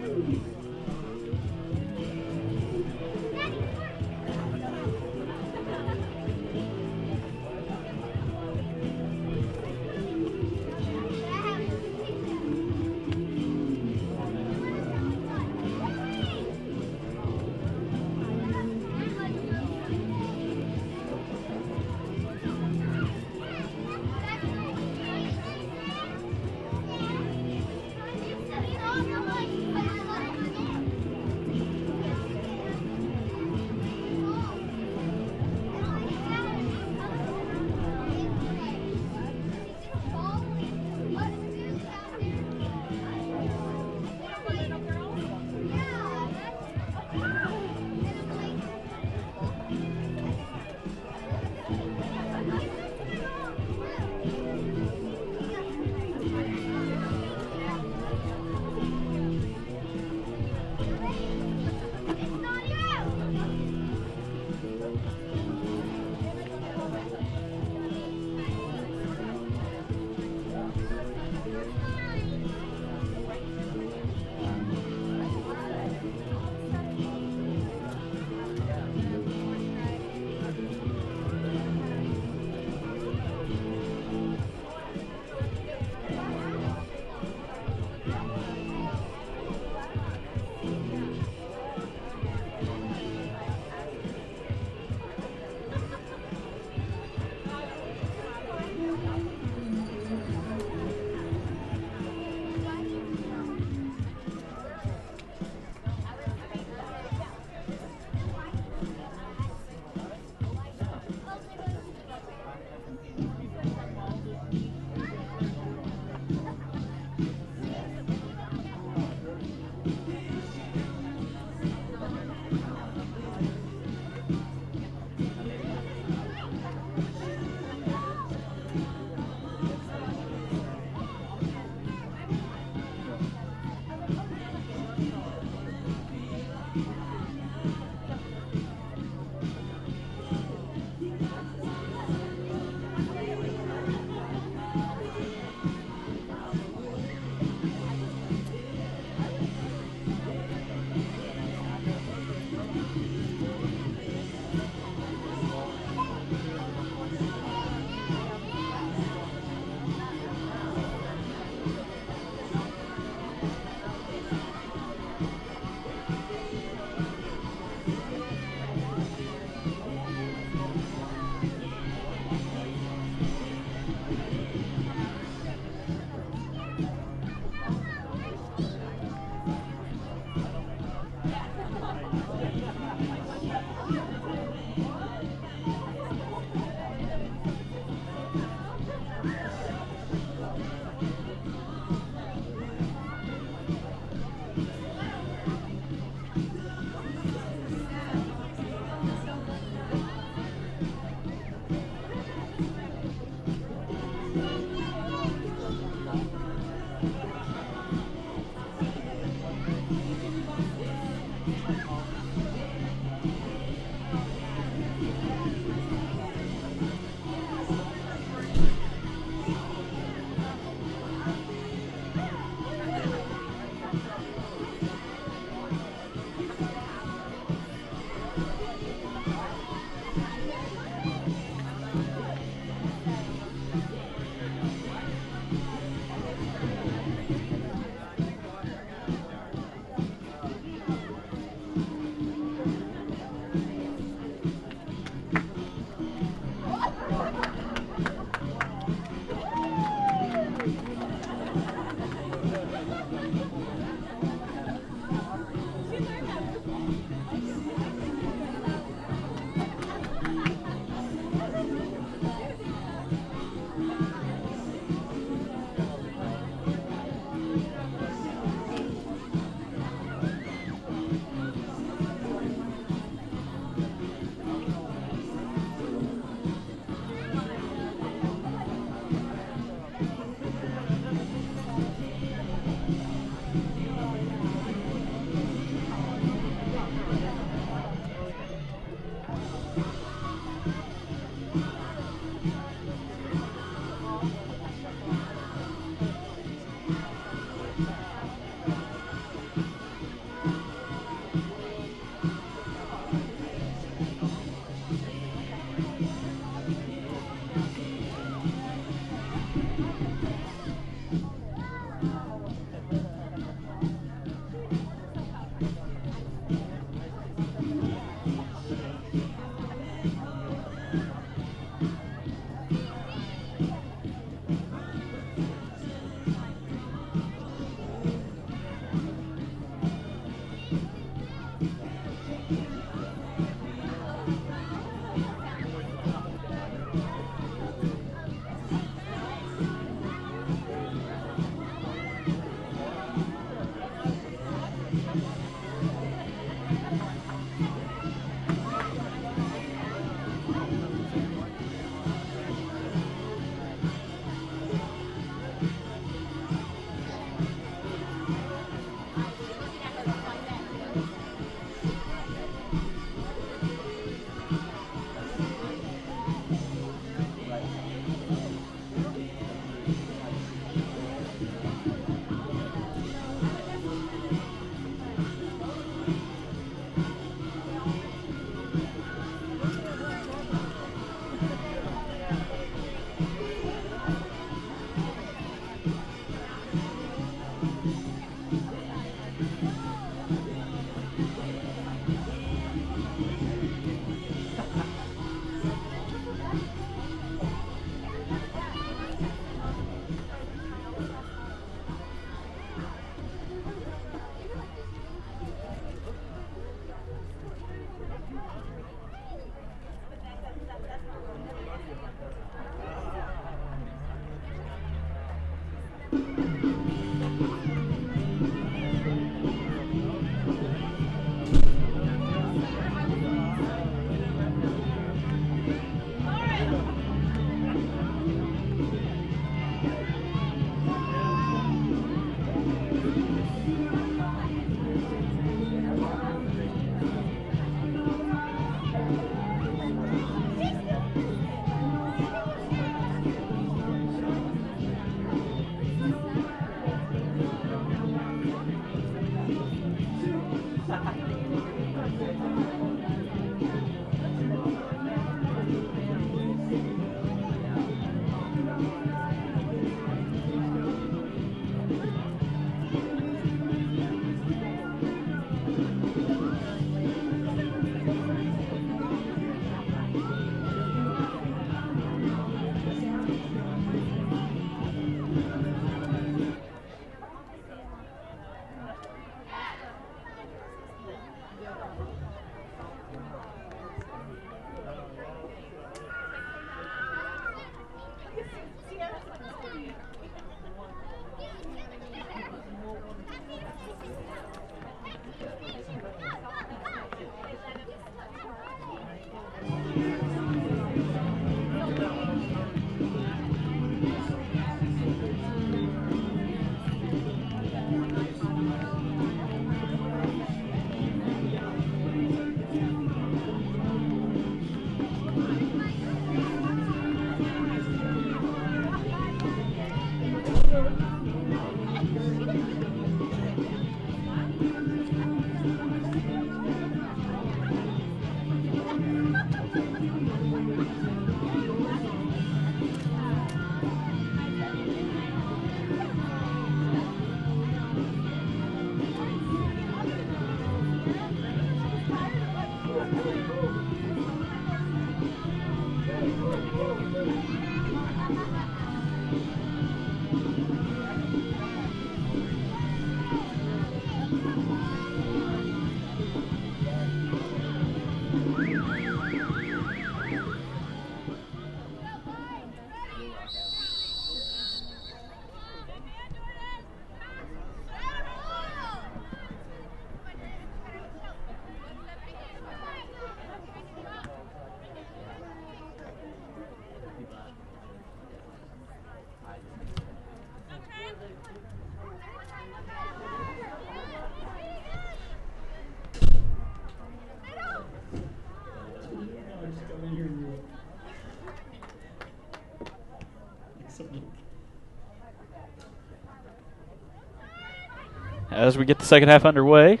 S1: As we get the second half underway,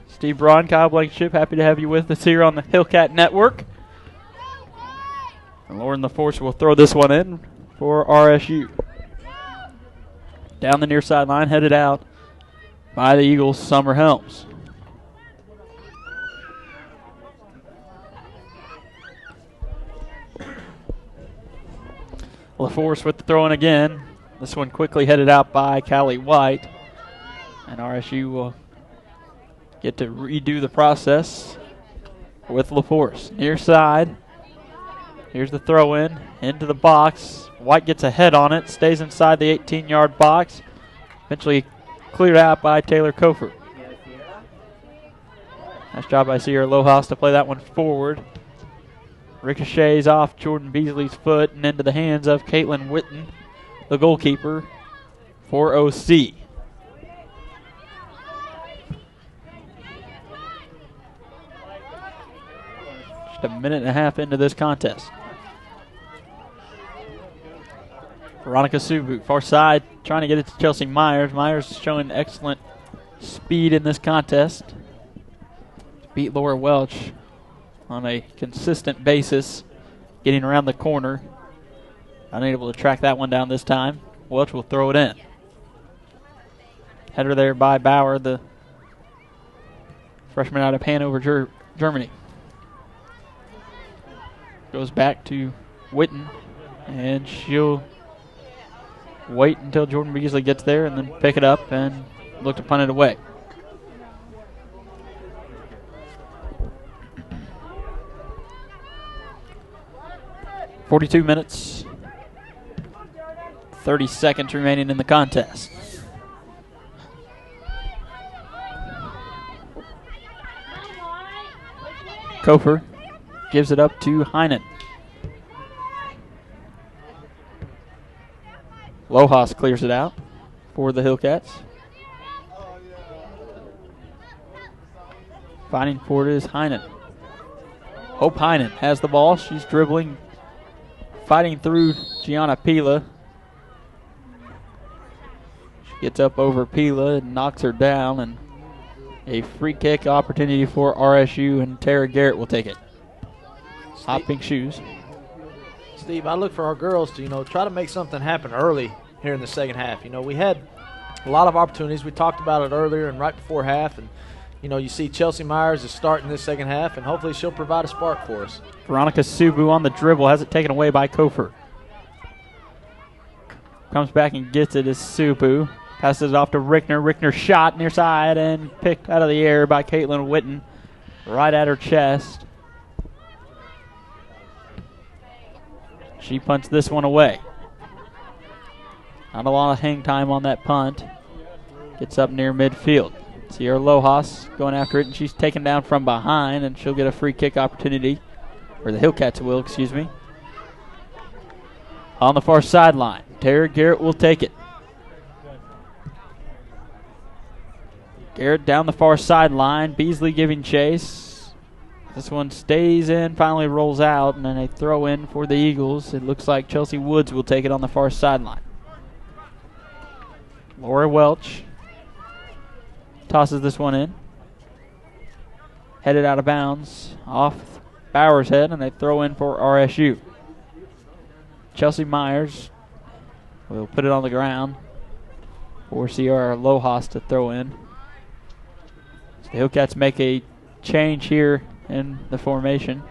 S1: Steve Braun, Kyle Blankenship, happy to have you with us here on the Hillcat Network. And Lauren LaForce will throw this one in for RSU. Down the near sideline, headed out by the Eagles, Summer Helms. LaForce with the throw in again. This one quickly headed out by Callie White. And RSU will get to redo the process with LaForce. Near side. Here's the throw in into the box. White gets a head on it, stays inside the 18-yard box. Eventually cleared out by Taylor Kofer. Nice job by Sierra Lojas to play that one forward. Ricochets off Jordan Beasley's foot and into the hands of Caitlin Witten, the goalkeeper for OC. Just a minute and a half into this contest. Veronica Subu, far side, trying to get it to Chelsea Myers. Myers showing excellent speed in this contest. Beat Laura Welch on a consistent basis, getting around the corner. Unable to track that one down this time. Welch will throw it in. Header there by Bauer, the freshman out of Hanover, Germany. Goes back to Witten, and she'll wait until Jordan Beasley gets there and then pick it up and look to punt it away. .42 minutes, 30 seconds remaining in the contest. Kofer gives it up to Heinen. Lojas clears it out for the Hillcats. Fighting for it is Heinen. Hope Heinen has the ball. She's dribbling, fighting through Gianna Pila. She gets up over Pila and knocks her down, and a free kick opportunity for RSU, and Tara Garrett will take it. Hot pink shoes.
S2: Steve, I look for our girls to, try to make something happen early here in the second half. We had a lot of opportunities. We talked about it earlier and right before half, and you see Chelsea Myers is starting this second half, and hopefully she'll provide a spark for us.
S1: Veronica Subu on the dribble, has it taken away by Kofer. Comes back and gets it as Subu. Passes it off to Rickner. Rickner shot near side and picked out of the air by Caitlin Witten, right at her chest. She punts this one away. Not a lot of hang time on that punt. Gets up near midfield. Sierra Lojas going after it, and she's taken down from behind, and she'll get a free kick opportunity. Or the Hillcats will, excuse me. On the far sideline, Tara Garrett will take it. Garrett down the far sideline. Beasley giving chase. This one stays in, finally rolls out, and then a throw in for the Eagles. It looks like Chelsea Woods will take it on the far sideline. Laura Welch tosses this one in. Headed out of bounds off Bauer's head, and they throw in for RSU. Chelsea Myers will put it on the ground for Sierra Lojas to throw in. So the Hillcats make a change here in the formation.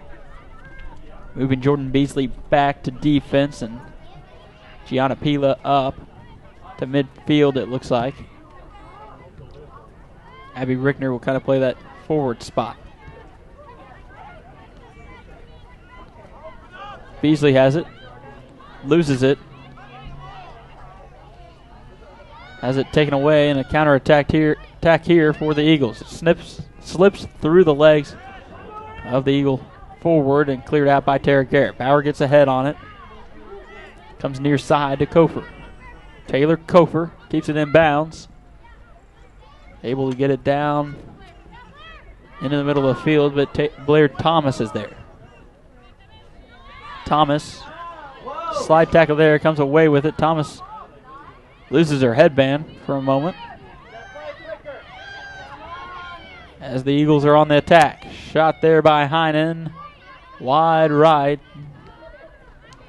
S1: Moving Jordan Beasley back to defense and Gianna Pila up to midfield, it looks like. Abby Rickner will kind of play that forward spot. Beasley has it. Loses it. Has it taken away, and a counterattack here for the Eagles. Slips through the legs of the Eagle forward and cleared out by Tara Garrett. Bauer gets a head on it. Comes near side to Kofer. Taylor Kofer keeps it in bounds. Able to get it down into the middle of the field, but Blair Thomas is there. Thomas, slide tackle there, comes away with it. Thomas loses her headband for a moment. as the Eagles are on the attack. Shot there by Heinen. Wide right.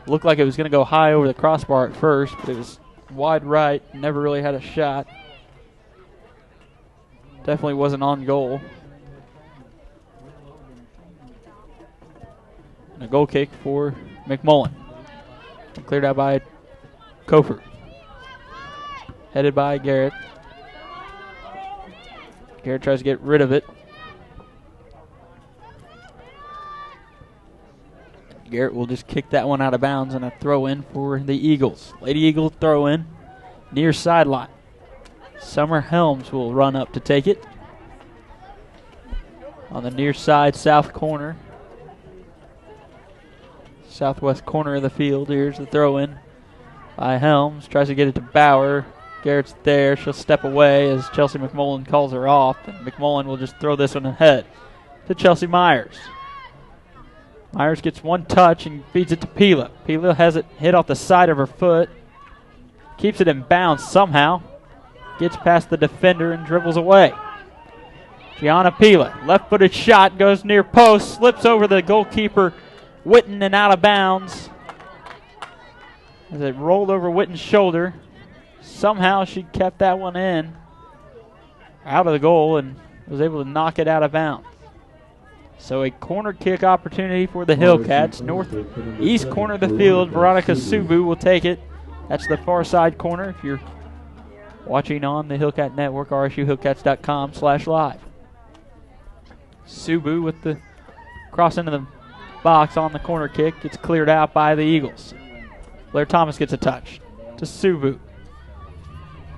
S1: Looked like it was going to go high over the crossbar at first, but it was wide right. Never really had a shot. Definitely wasn't on goal. And a goal kick for McMullen. Cleared out by Kofer. Headed by Garrett. Garrett tries to get rid of it. Garrett will just kick that one out of bounds and a throw in for the Eagles. Lady Eagle throw in near sideline. Summer Helms will run up to take it. On the near side, south corner. Southwest corner of the field. Here's the throw in by Helms. Tries to get it to Bauer. Garrett's there. She'll step away as Chelsea McMullen calls her off. And McMullen will just throw this one ahead to Chelsea Myers. Myers gets one touch and feeds it to Pila. Pila has it hit off the side of her foot. Keeps it in bounds somehow. Gets past the defender and dribbles away. Gianna Pila, left-footed shot, goes near post, slips over the goalkeeper Witten and out of bounds. As it rolled over Witten's shoulder. Somehow she kept that one in, out of the goal, and was able to knock it out of bounds. So a corner kick opportunity for the Hillcats. Northeast corner of the field, Veronica Subu will take it. That's the far side corner. If you're watching on the Hillcat Network, rsuhillcats.com/live. Subu with the cross into the box on the corner kick. Gets cleared out by the Eagles. Blair Thomas gets a touch to Subu.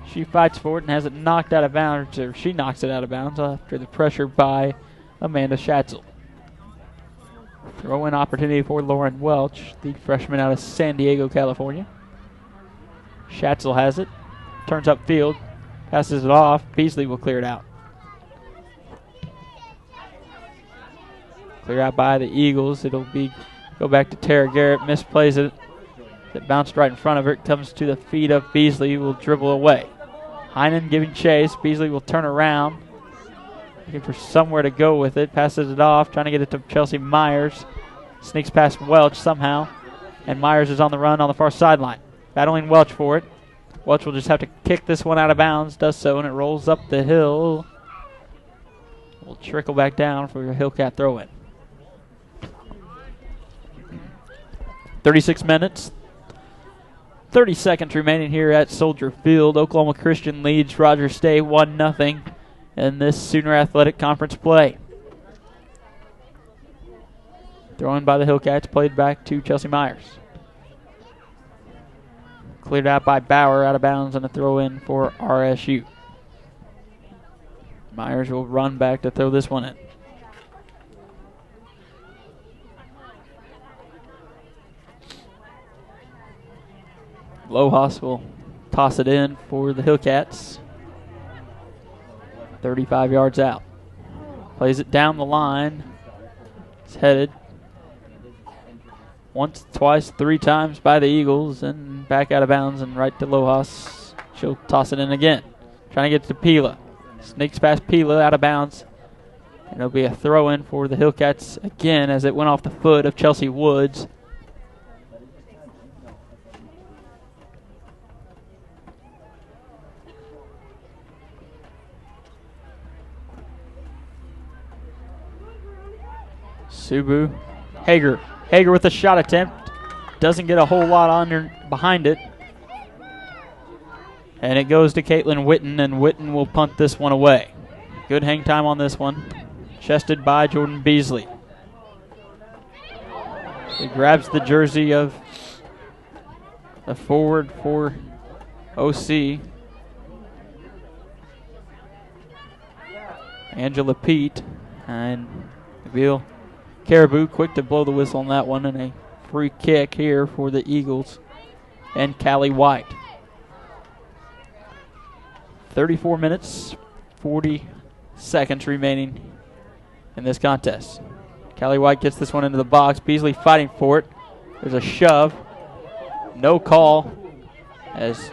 S1: She fights for it and has it knocked out of bounds, or she knocks it out of bounds after the pressure by Amanda Schatzel. Throw-in opportunity for Lauren Welch, the freshman out of San Diego, California. Schatzel has it, turns upfield, passes it off. Beasley will clear it out. Clear out by the Eagles. It'll go back to Tara Garrett. Misplays it. It bounced right in front of her. It comes to the feet of Beasley, who will dribble away. Heinen giving chase. Beasley will turn around. Looking for somewhere to go with it. Passes it off. Trying to get it to Chelsea Myers. Sneaks past Welch somehow. And Myers is on the run on the far sideline. Battling Welch for it. Welch will just have to kick this one out of bounds. Does so, and it rolls up the hill. Will trickle back down for a Hillcat throw-in. 36 minutes. 30 seconds remaining here at Soldier Field. Oklahoma Christian leads Rogers State 1-0 in this Sooner Athletic Conference play. Thrown by the Hillcats, played back to Chelsea Myers. Cleared out by Bauer, out of bounds, and a throw in for RSU. Myers will run back to throw this one in. Lohas will toss it in for the Hillcats. 35 yards out. Plays it down the line. It's headed once, twice, three times by the Eagles and back out of bounds and right to Lohas. She'll toss it in again. Trying to get to Pila. Sneaks past Pila out of bounds. And it'll be a throw in for the Hillcats again as it went off the foot of Chelsea Woods. Subu. Hager. Hager with a shot attempt. Doesn't get a whole lot behind it. And it goes to Caitlin Witten, and Witten will punt this one away. Good hang time on this one. Chested by Jordan Beasley. He grabs the jersey of the forward for OC. Angela Pete. And Nabil Caribou quick to blow the whistle on that one, and a free kick here for the Eagles and Callie White. 34 minutes, 40 seconds remaining in this contest. Callie White gets this one into the box. Beasley fighting for it. There's a shove. No call as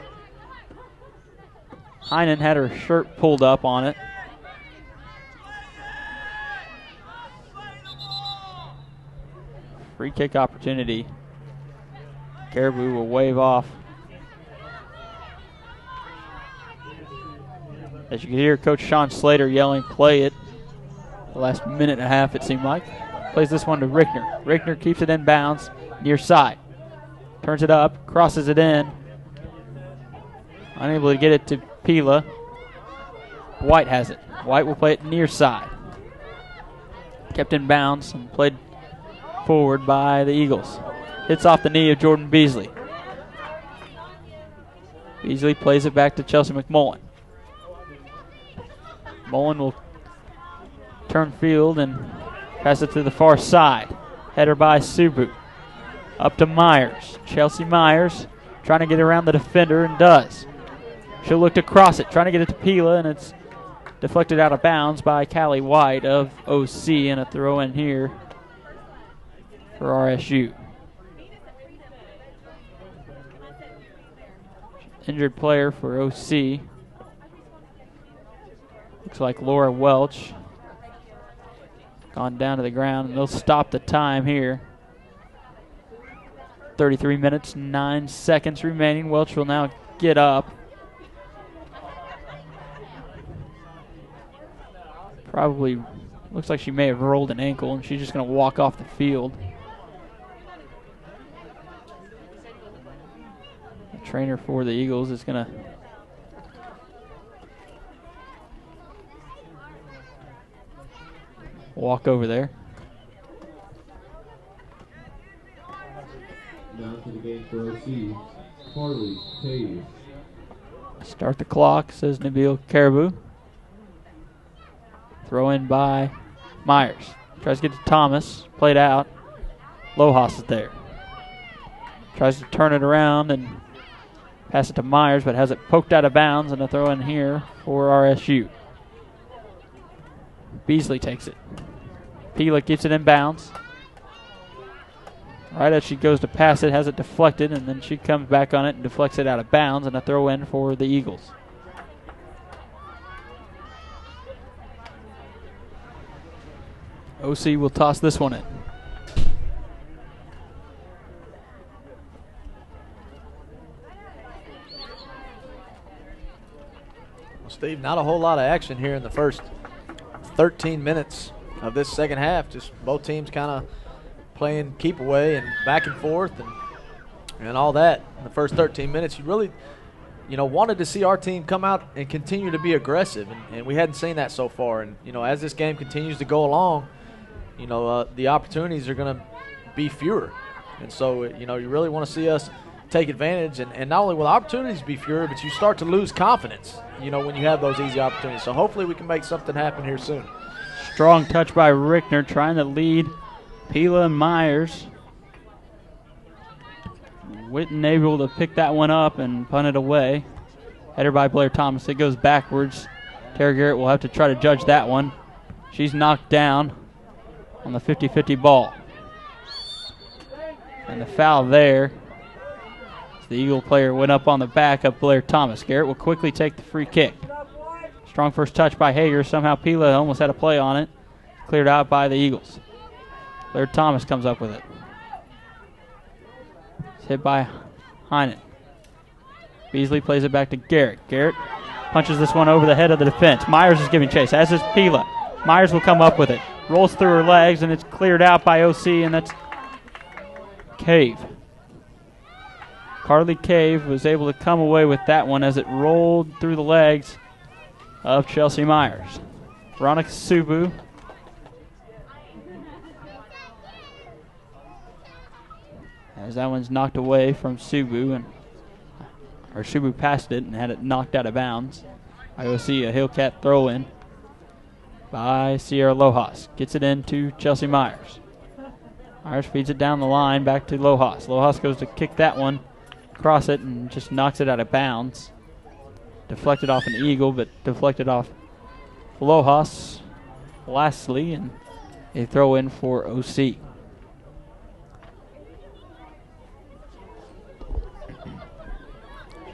S1: Heinen had her shirt pulled up on it. Free kick opportunity. Caribou will wave off. As you can hear Coach Sean Slater yelling, play it. The last minute and a half, it seemed like. Plays this one to Rickner. Rickner keeps it in bounds, near side. Turns it up, crosses it in. Unable to get it to Pila. White has it. White will play it near side. Kept in bounds and played forward by the Eagles. Hits off the knee of Jordan Beasley. Beasley plays it back to Chelsea McMullen. Mullen will turn field and pass it to the far side. Header by Subu. Up to Myers. Chelsea Myers trying to get around the defender and does. She'll look to cross it, trying to get it to Pila, and it's deflected out of bounds by Callie White of OC, and a throw in here for RSU. Injured player for OC. Looks like Laura Welch. Gone down to the ground, and they'll stop the time here. 33 minutes, 9 seconds remaining. Welch will now get up. Probably looks like she may have rolled an ankle, and she's just going to walk off the field. The trainer for the Eagles is going to walk over there.
S3: Down to the game for OC, Harley Cave.
S1: Start the clock, says Nabil Caribou. Throw in by Myers. Tries to get to Thomas. Played out. Lojas is there. Tries to turn it around and pass it to Myers, but has it poked out of bounds, and a throw in here for RSU. Beasley takes it. Pila keeps it in bounds. Right as she goes to pass it, has it deflected, and then she comes back on it and deflects it out of bounds, and a throw in for the Eagles. OC will toss this one in.
S2: Well, Steve, not a whole lot of action here in the first 13 minutes of this second half. Just both teams kind of playing keep away and back and forth and all that. In the first 13 minutes, you really, wanted to see our team come out and continue to be aggressive, and we hadn't seen that so far. And, as this game continues to go along, the opportunities are going to be fewer. And so, you really want to see us take advantage. And not only will opportunities be fewer, but you start to lose confidence, when you have those easy opportunities. So hopefully we can make something happen here soon.
S1: Strong touch by Rickner, trying to lead Pila and Myers. Witten able to pick that one up and punt it away. Header by Blair Thomas. It goes backwards. Tara Garrett will have to try to judge that one. She's knocked down on the 50-50 ball. And the foul there. The Eagle player went up on the back of Blair Thomas. Garrett will quickly take the free kick. Strong first touch by Hager. Somehow Pila almost had a play on it. Cleared out by the Eagles. Blair Thomas comes up with it. It's hit by Heinen. Beasley plays it back to Garrett. Garrett punches this one over the head of the defense. Myers is giving chase, as is Pila. Myers will come up with it. Rolls through her legs, and it's cleared out by OC, and that's Cave. Carly Cave was able to come away with that one as it rolled through the legs of Chelsea Myers. Veronica Subu. As that one's knocked away from Subu, or Subu passed it and had it knocked out of bounds. I go see a Hillcat throw in by Sierra Lojas. Gets it into Chelsea Myers. Myers feeds it down the line back to Lojas. Lojas goes to kick that one, cross it, and just knocks it out of bounds. Deflected off an Eagle, but deflected off Lojas lastly, and a throw in for OC.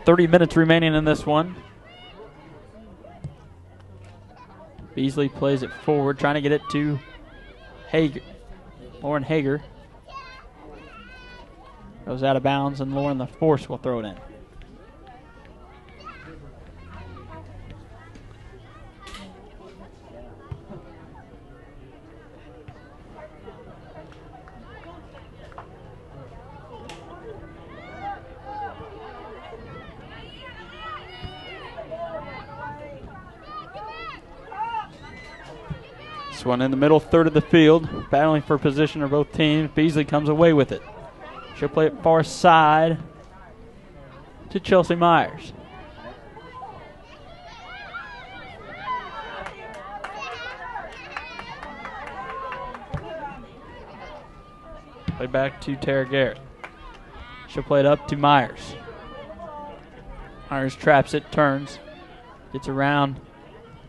S1: .30 minutes remaining in this one. Beasley plays it forward, trying to get it to Hager. Lauren Hager. Goes out of bounds, and Lauren LaForce will throw it in. This one in the middle third of the field, battling for position of both teams. Beasley comes away with it. She'll play it far side to Chelsea Myers. Play back to Tara Garrett. She'll play it up to Myers. Myers traps it, turns, gets around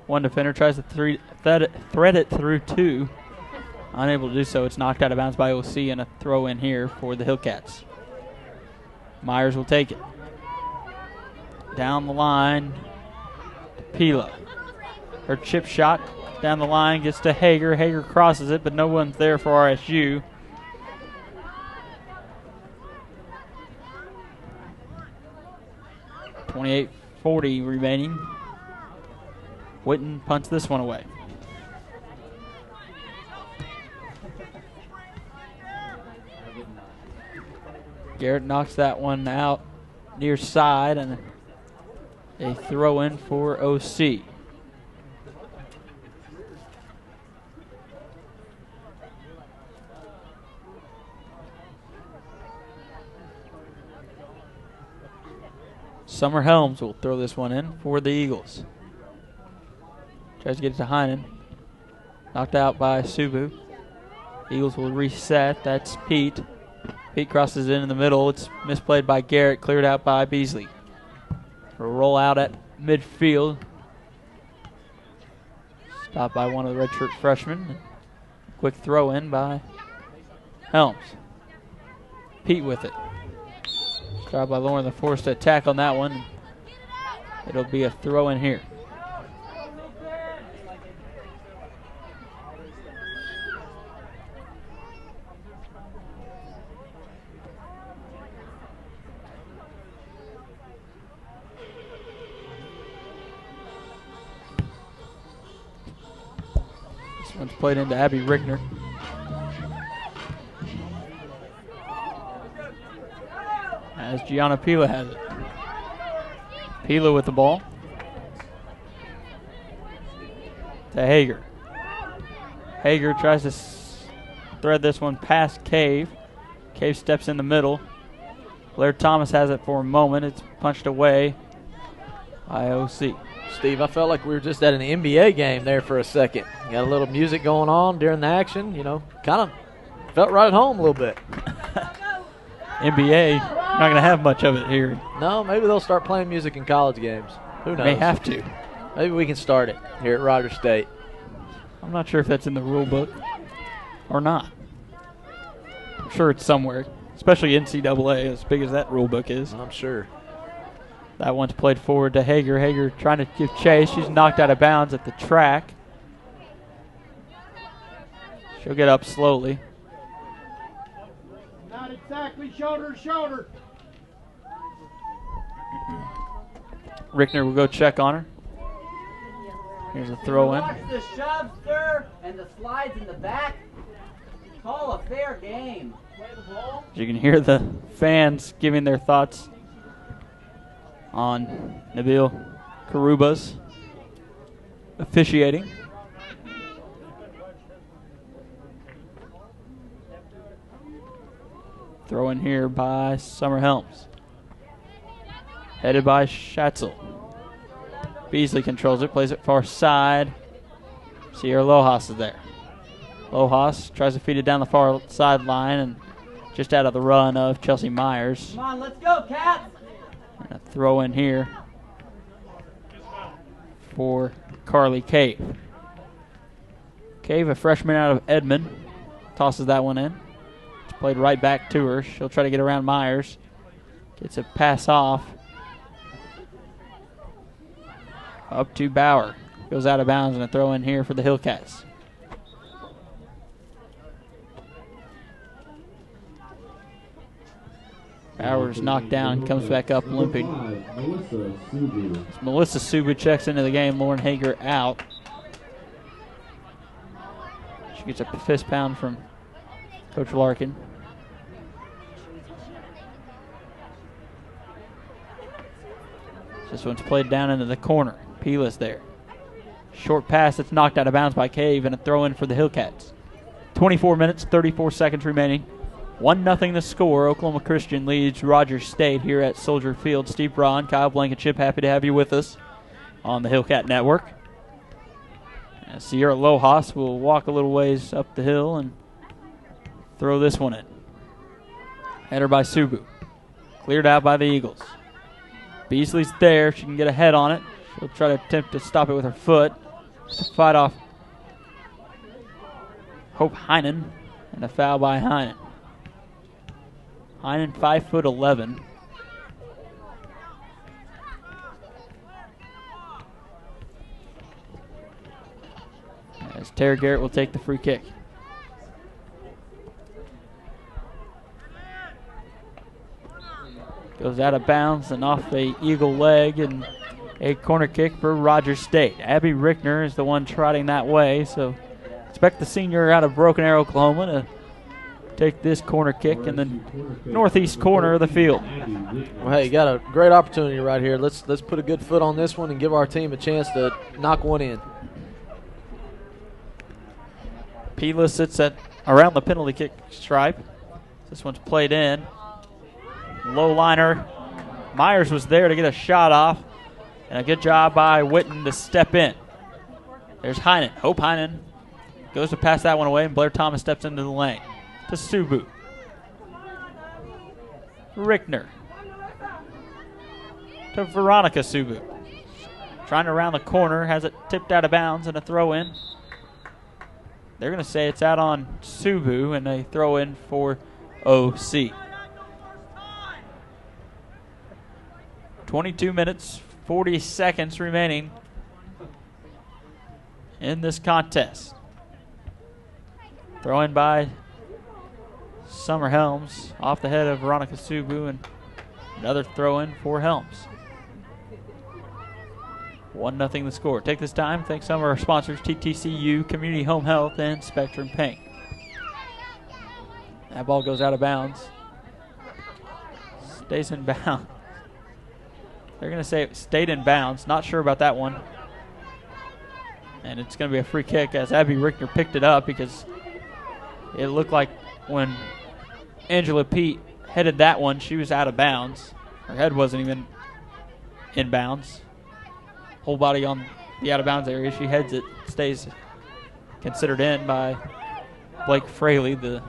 S1: one defender, tries to thread it through two. Unable to do so. It's knocked out of bounds by OC, and a throw in here for the Hillcats. Myers will take it. Down the line, Pila. Her chip shot down the line gets to Hager. Hager crosses it, but no one's there for RSU. .48-40 remaining. Whitten punts this one away. Garrett knocks that one out near side, and a throw in for OC. Summer Helms will throw this one in for the Eagles. Tries to get it to Heinen. Knocked out by Subu. Eagles will reset. That's Pete. Pete crosses it in the middle. It's misplayed by Garrett, cleared out by Beasley. A roll out at midfield. Stopped by one of the redshirt freshmen. Quick throw in by Helms. Pete with it. Tried by Lauren LaForce to attack on that one. It'll be a throw in here. One's played into Abby Rickner. As Gianna Pila has it. Pila with the ball. To Hager. Hager tries to thread this one past Cave. Cave steps in the middle. Blair Thomas has it for a moment. It's punched away by OC.
S2: Steve, I felt like we were just at an NBA game there for a second. Got a little music going on during the action, you know, kind of felt right at home a little bit.
S1: NBA, not going to have much of it here.
S2: No, maybe they'll start playing music in college games. Who knows?
S1: May have to.
S2: Maybe we can start it here at Rogers State.
S1: I'm not sure if that's in the rule book or not. I'm sure it's somewhere, especially NCAA, as big as that rule book is.
S2: I'm sure.
S1: That one's played forward to Hager. Hager trying to give chase. She's knocked out of bounds at the track. She'll get up slowly.
S4: Not exactly shoulder to shoulder.
S1: Rickner will go check on her. Here's a throw in.
S5: Watch the shove, sir, and the slides in the back. Call a fair game.
S1: You can hear the fans giving their thoughts on Nabil Karuba's officiating. Throw in here by Summer Helms. Headed by Schatzel. Beasley controls it, plays it far side. Sierra Lojas is there. Lojas tries to feed it down the far sideline and just out of the run of Chelsea Myers.
S5: Come on, let's go, Cats.
S1: And a throw in here for Carly Cave. Cave, a freshman out of Edmond, tosses that one in. It's played right back to her. She'll try to get around Myers. Gets a pass off. Up to Bauer. Goes out of bounds and a throw in here for the Hillcats. Bowers knocked down, comes back up limping. Melissa Subu checks into the game. Lauren Hager out. She gets a fist pound from Coach Larkin. This one's played down into the corner. Pila's there. Short pass that's knocked out of bounds by Cave, and a throw in for the Hillcats. 24 minutes, 34 seconds remaining. 1-0 the score. Oklahoma Christian leads Rogers State here at Soldier Field. Steve Braun, Kyle Blankenship, happy to have you with us on the Hillcat Network. And Sierra Lojas will walk a little ways up the hill and throw this one in. Header by Subu. Cleared out by the Eagles. Beasley's there. She can get a head on it. She'll try to attempt to stop it with her foot. To fight off Hope Heinen, and a foul by Heinen. Heinen 5'11". As Tara Garrett will take the free kick. Goes out of bounds and off the Eagle leg, and a corner kick for Rogers State. Abby Rickner is the one trotting that way, so expect the senior out of Broken Arrow, Oklahoma, to take this corner kick in the northeast corner of the field.
S2: Well, hey, you got a great opportunity right here. Let's put a good foot on this one and give our team a chance to knock one in.
S1: Pila sits at around the penalty kick stripe. This one's played in. Low liner. Myers was there to get a shot off, and a good job by Witten to step in. There's Heinen. Hope Heinen goes to pass that one away, and Blair Thomas steps into the lane to Subu. Rickner to Veronica Subu. Trying to round the corner, has it tipped out of bounds, and a throw in. They're going to say it's out on Subu, and a throw in for OC. 22 minutes, 40 seconds remaining in this contest. Throw in by Summer Helms off the head of Veronica Subu, and another throw in for Helms. 1-0 the score. Take this time, thank some of our sponsors, TTCU, Community Home Health, and Spectrum Paint. That ball goes out of bounds. Stays in bounds. They're going to say it stayed in bounds. Not sure about that one. And it's going to be a free kick as Abby Rickner picked it up, because it looked like when Angela Pete headed that one, she was out of bounds. Her head wasn't even in bounds. Whole body on the out of bounds area. She heads it, stays considered in by Blake Fraley, the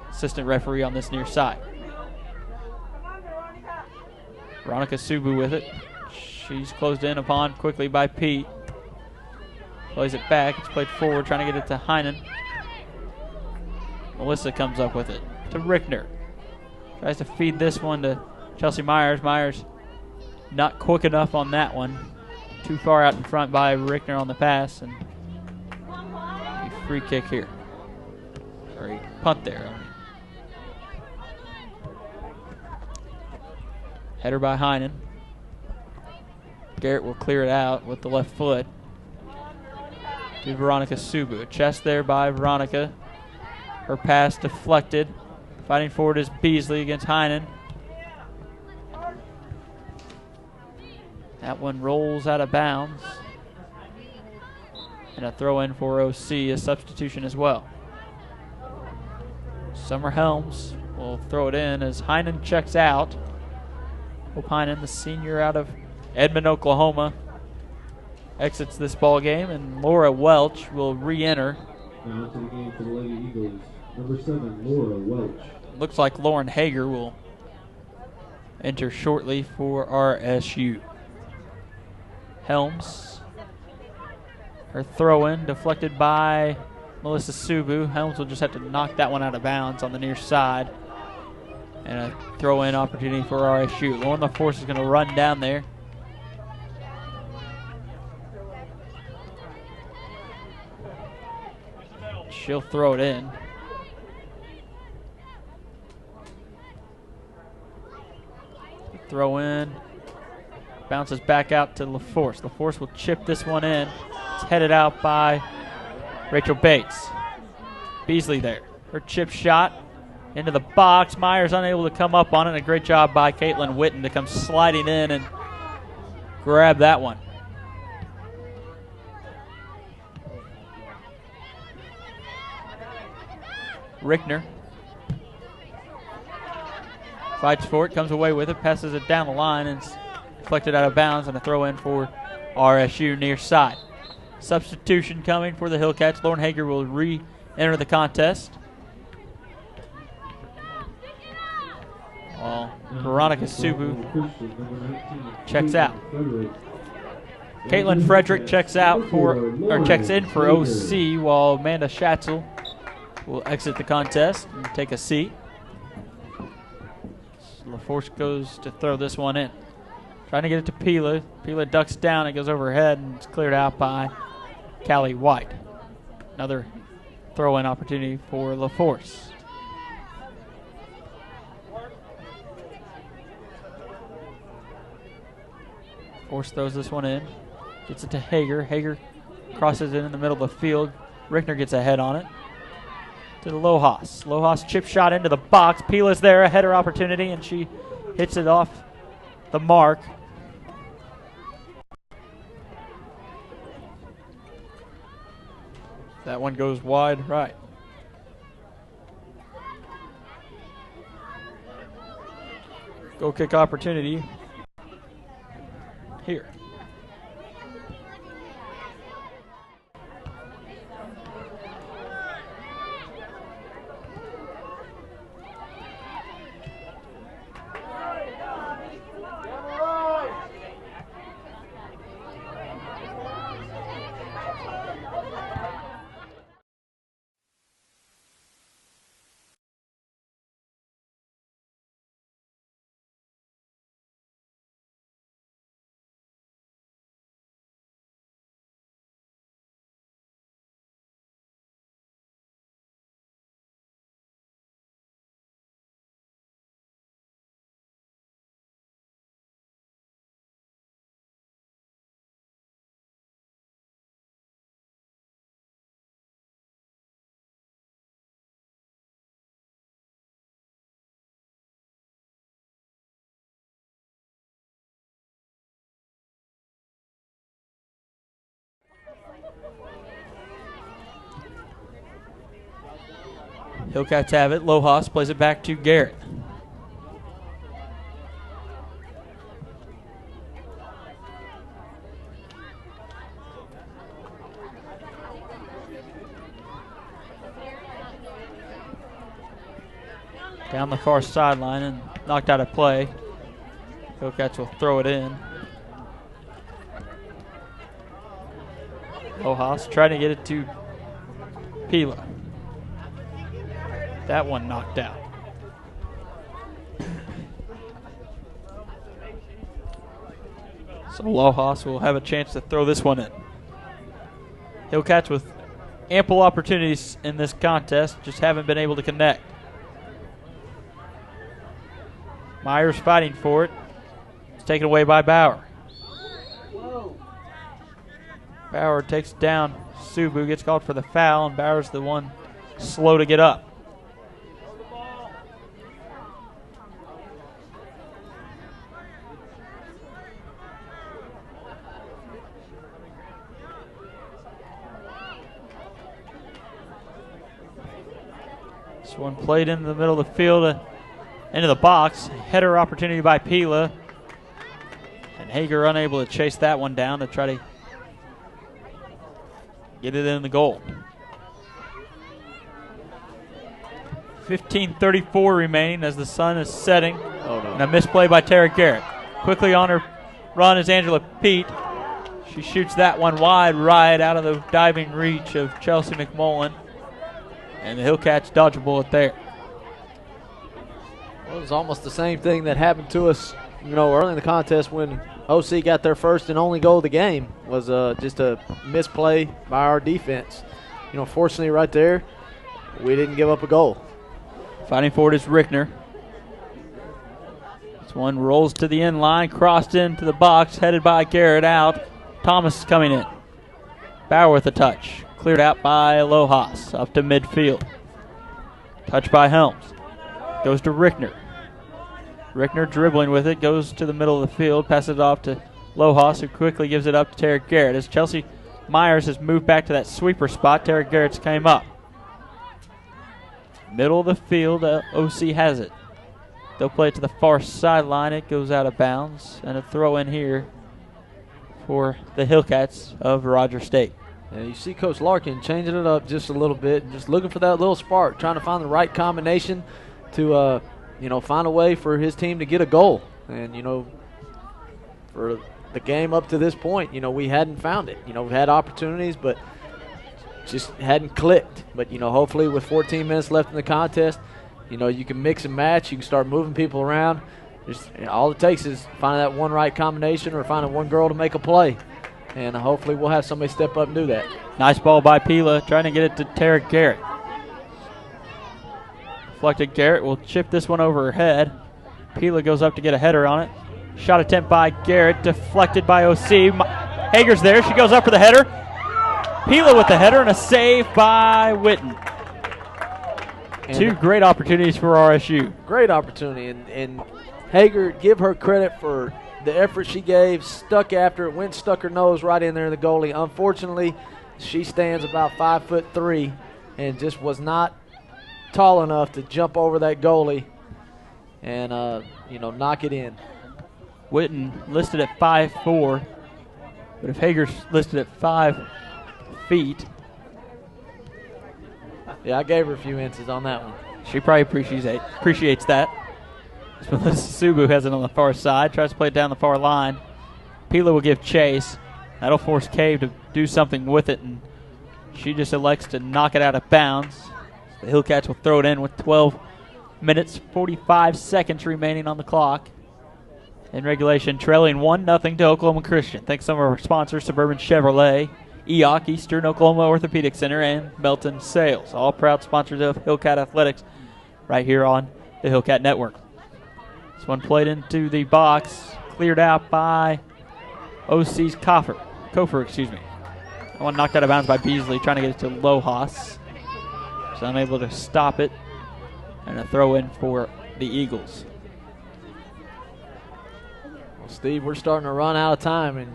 S1: assistant referee on this near side. Veronica Subu with it. She's closed in upon quickly by Pete. Plays it back. It's played forward, trying to get it to Heinen. Melissa comes up with it to Rickner. Tries to feed this one to Chelsea Myers. Myers not quick enough on that one. Too far out in front by Rickner on the pass. And a free kick here. Or a punt there. Header by Heinen. Garrett will clear it out with the left foot to Veronica Subu. Chest there by Veronica. Her pass deflected. Fighting forward is Beasley against Heinen. That one rolls out of bounds. And a throw in for OC, a substitution as well. Summer Helms will throw it in as Heinen checks out. Hope Heinen, the senior out of Edmond, Oklahoma, exits this ball game, and Laura Welch will re-enter.
S3: Now to the game for the Lady Eagles, number 7, Laura Welch.
S1: Looks like Lauren Hager will enter shortly for RSU. Helms, her throw-in deflected by Melissa Subu. Helms will just have to knock that one out of bounds on the near side. And a throw-in opportunity for RSU. Lauren LaForce is going to run down there. She'll throw it in. throw in. Bounces back out to LaForce. LaForce will chip this one in. It's headed out by Rachel Bates. Beasley there. Her chip shot into the box. Myers unable to come up on it. A great job by Caitlin Witten to come sliding in and grab that one. Rickner fights for it, comes away with it, passes it down the line, and it's deflected out of bounds, and a throw in for RSU near side. Substitution coming for the Hillcats. Lauren Hager will re-enter the contest. Well, Veronica Subu checks out. Caitlin Frederick checks in for OC, while Amanda Schatzel will exit the contest and take a seat. LaForce goes to throw this one in. Trying to get it to Pila. Pila ducks down. It goes over her head, and it's cleared out by Callie White. Another throw-in opportunity for LaForce. Force throws this one in. Gets it to Hager. Hager crosses it in the middle of the field. Rickner gets a head on it. To the Lohas. Lohas chip shot into the box. Pila's there, a header opportunity, and she hits it off the mark. That one goes wide right. Goal kick opportunity here. Hillcats have it. Lohas plays it back to Garrett. Down the far sideline and knocked out of play. Hillcats will throw it in. Lohas trying to get it to Pila. That one knocked out. So Lohas will have a chance to throw this one in. Hillcats with ample opportunities in this contest, just haven't been able to connect. Myers fighting for it. It's taken away by Bauer. Bauer takes down Subu, gets called for the foul, and Bauer's the one slow to get up. This one played into the middle of the field, into the box. Header opportunity by Pila. And Hager unable to chase that one down to try to get it in the goal. 15:34 remaining as the sun is setting.
S2: Oh, no.
S1: And a misplay by Tara Garrett. Quickly on her run is Angela Pete. She shoots that one wide right out of the diving reach of Chelsea McMullen. And the Hillcats dodge a bullet there.
S2: Well, it was almost the same thing that happened to us, early in the contest when OC got their first and only goal of the game. Was just a misplay by our defense. Fortunately right there, we didn't give up a goal.
S1: Fighting for it is Rickner. This one rolls to the end line, crossed into the box, headed by Garrett out. Thomas is coming in. Bauer with a touch. Cleared out by Lojas, up to midfield. Touch by Helms. Goes to Rickner. Rickner dribbling with it, goes to the middle of the field, passes it off to Lojas, who quickly gives it up to Tara Garrett. As Chelsea Myers has moved back to that sweeper spot, Tara Garrett's came up. Middle of the field, OC has it. They'll play it to the far sideline. It goes out of bounds, and a throw in here for the Hillcats of Roger State.
S2: Yeah, you see Coach Larkin changing it up just a little bit, just looking for that little spark, trying to find the right combination to, find a way for his team to get a goal. And, for the game up to this point, we hadn't found it. We've had opportunities, but just hadn't clicked. But, hopefully with 14 minutes left in the contest, you can mix and match. You can start moving people around. All it takes is finding that one right combination or finding one girl to make a play. And hopefully we'll have somebody step up and do that.
S1: Nice ball by Pila, trying to get it to Tara Garrett. Deflected. Garrett will chip this one over her head. Pila goes up to get a header on it. Shot attempt by Garrett, deflected by OC. Hager's there. She goes up for the header. Pila with the header and a save by Witten. And two great opportunities for RSU.
S2: Great opportunity. And Hager, give her credit for the effort she gave, stuck after it, stuck her nose right in there in the goalie. Unfortunately, she stands about 5'3" and just was not tall enough to jump over that goalie and, knock it in.
S1: Witten listed at 5'4", but if Hager's listed at 5 feet.
S2: Yeah, I gave her a few inches on that one.
S1: She probably appreciates that. Melissa Subu has it on the far side, tries to play it down the far line. Pila will give chase. That'll force Cave to do something with it, and she just elects to knock it out of bounds. The Hillcats will throw it in with 12 minutes, 45 seconds remaining on the clock. In regulation, trailing 1-0 to Oklahoma Christian. Thanks to some of our sponsors, Suburban Chevrolet, EOC, Eastern Oklahoma Orthopedic Center, and Melton Sales. All proud sponsors of Hillcat Athletics right here on the Hillcat Network. This one played into the box, cleared out by OC's Kofer. That one knocked out of bounds by Beasley, trying to get it to Lojas. She's unable to stop it. And a throw in for the Eagles.
S2: Well, Steve, we're starting to run out of time, and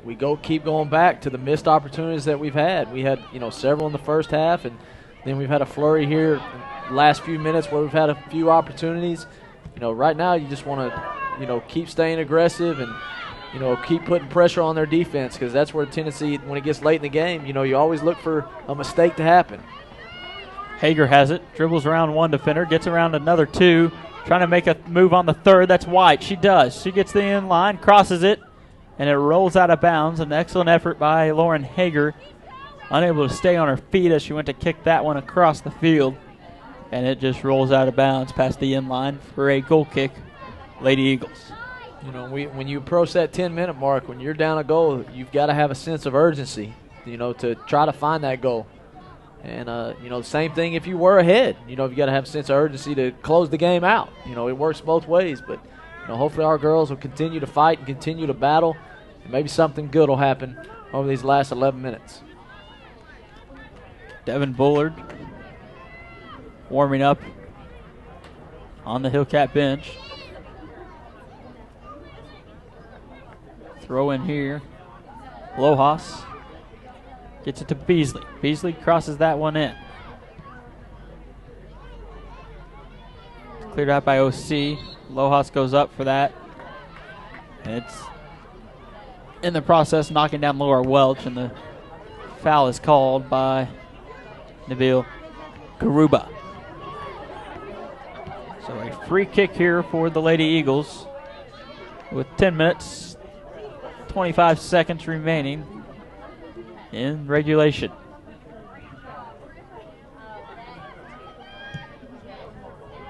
S2: we keep going back to the missed opportunities that we've had. We had several in the first half, and then we've had a flurry here the last few minutes where we've had a few opportunities. Right now you just want to keep staying aggressive and keep putting pressure on their defense, because that's where the tendency, when it gets late in the game, you always look for a mistake to happen.
S1: Hager has it, dribbles around one defender, gets around another two, trying to make a move on the third. That's White. She does. She gets the in line, crosses it, and it rolls out of bounds. An excellent effort by Lauren Hager, unable to stay on her feet as she went to kick that one across the field, and it just rolls out of bounds past the in line for a goal kick. Lady Eagles.
S2: When you approach that 10-minute mark, when you're down a goal, you've got to have a sense of urgency, to try to find that goal. And, same thing if you were ahead. You've got to have a sense of urgency to close the game out. It works both ways. But, hopefully our girls will continue to fight and continue to battle. And maybe something good will happen over these last 11 minutes.
S1: Devin Bullard warming up on the Hillcat bench. Throw in here. Lojas gets it to Beasley. Beasley crosses that one in. It's cleared out by OC. Lojas goes up for that. And it's in the process knocking down Laura Welch, and the foul is called by Nabil Garuba. So a free kick here for the Lady Eagles with 10 minutes, 25 seconds remaining in regulation.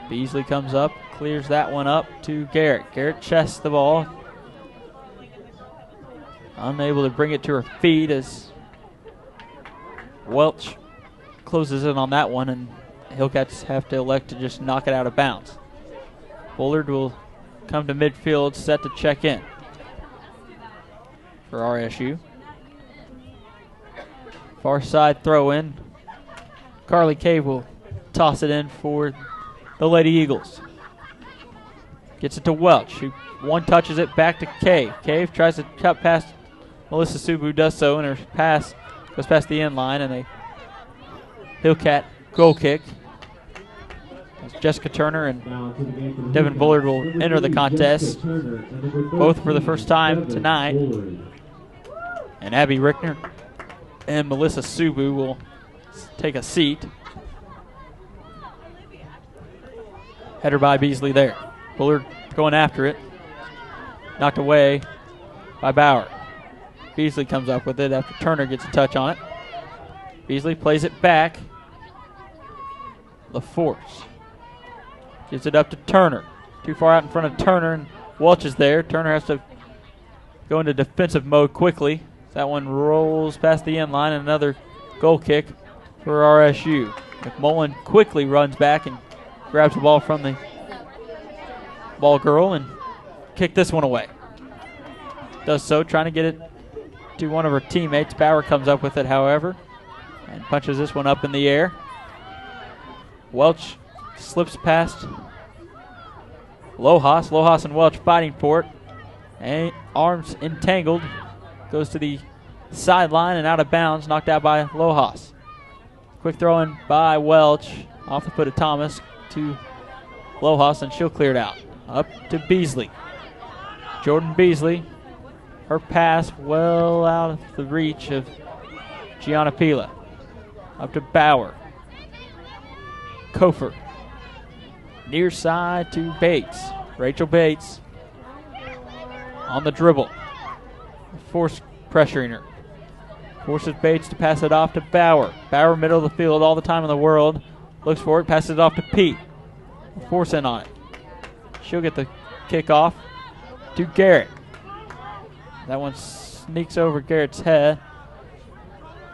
S1: Beasley comes up, clears that one up to Garrett. Garrett chests the ball. Unable to bring it to her feet as Welch closes in on that one, and Hillcats have to elect to just knock it out of bounds. Bullard will come to midfield, set to check in for RSU. Far side throw in. Carly Cave will toss it in for the Lady Eagles. Gets it to Welch, who one touches it back to Cave. Cave tries to cut past Melissa Subu, does so, and her pass goes past the end line, and a Hillcat goal kick. As Jessica Turner and Devin Bullard will enter the contest, both for the first time tonight. And Abby Rickner and Melissa Subu will take a seat. Header by Beasley there. Bullard going after it. Knocked away by Bauer. Beasley comes up with it after Turner gets a touch on it. Beasley plays it back. LaForce gives it up to Turner. Too far out in front of Turner, and Welch is there. Turner has to go into defensive mode quickly. That one rolls past the end line, and another goal kick for RSU. McMullen quickly runs back and grabs the ball from the ball girl and kick this one away. Does so, trying to get it to one of her teammates. Bauer comes up with it, however, and punches this one up in the air. Welch slips past Lohas. Lohas and Welch fighting for it. And arms entangled. Goes to the sideline and out of bounds, knocked out by Lohas. Quick throw in by Welch off the foot of Thomas to Lohas, and she'll clear it out. Up to Beasley. Jordan Beasley. Her pass well out of the reach of Gianna Pila. Up to Bauer. Kofer. Near side to Bates. Rachel Bates on the dribble. Force pressuring her. Forces Bates to pass it off to Bauer. Bauer middle of the field all the time in the world. Looks for it, passes it off to Pete. Force in on it. She'll get the kick off to Garrett. That one sneaks over Garrett's head.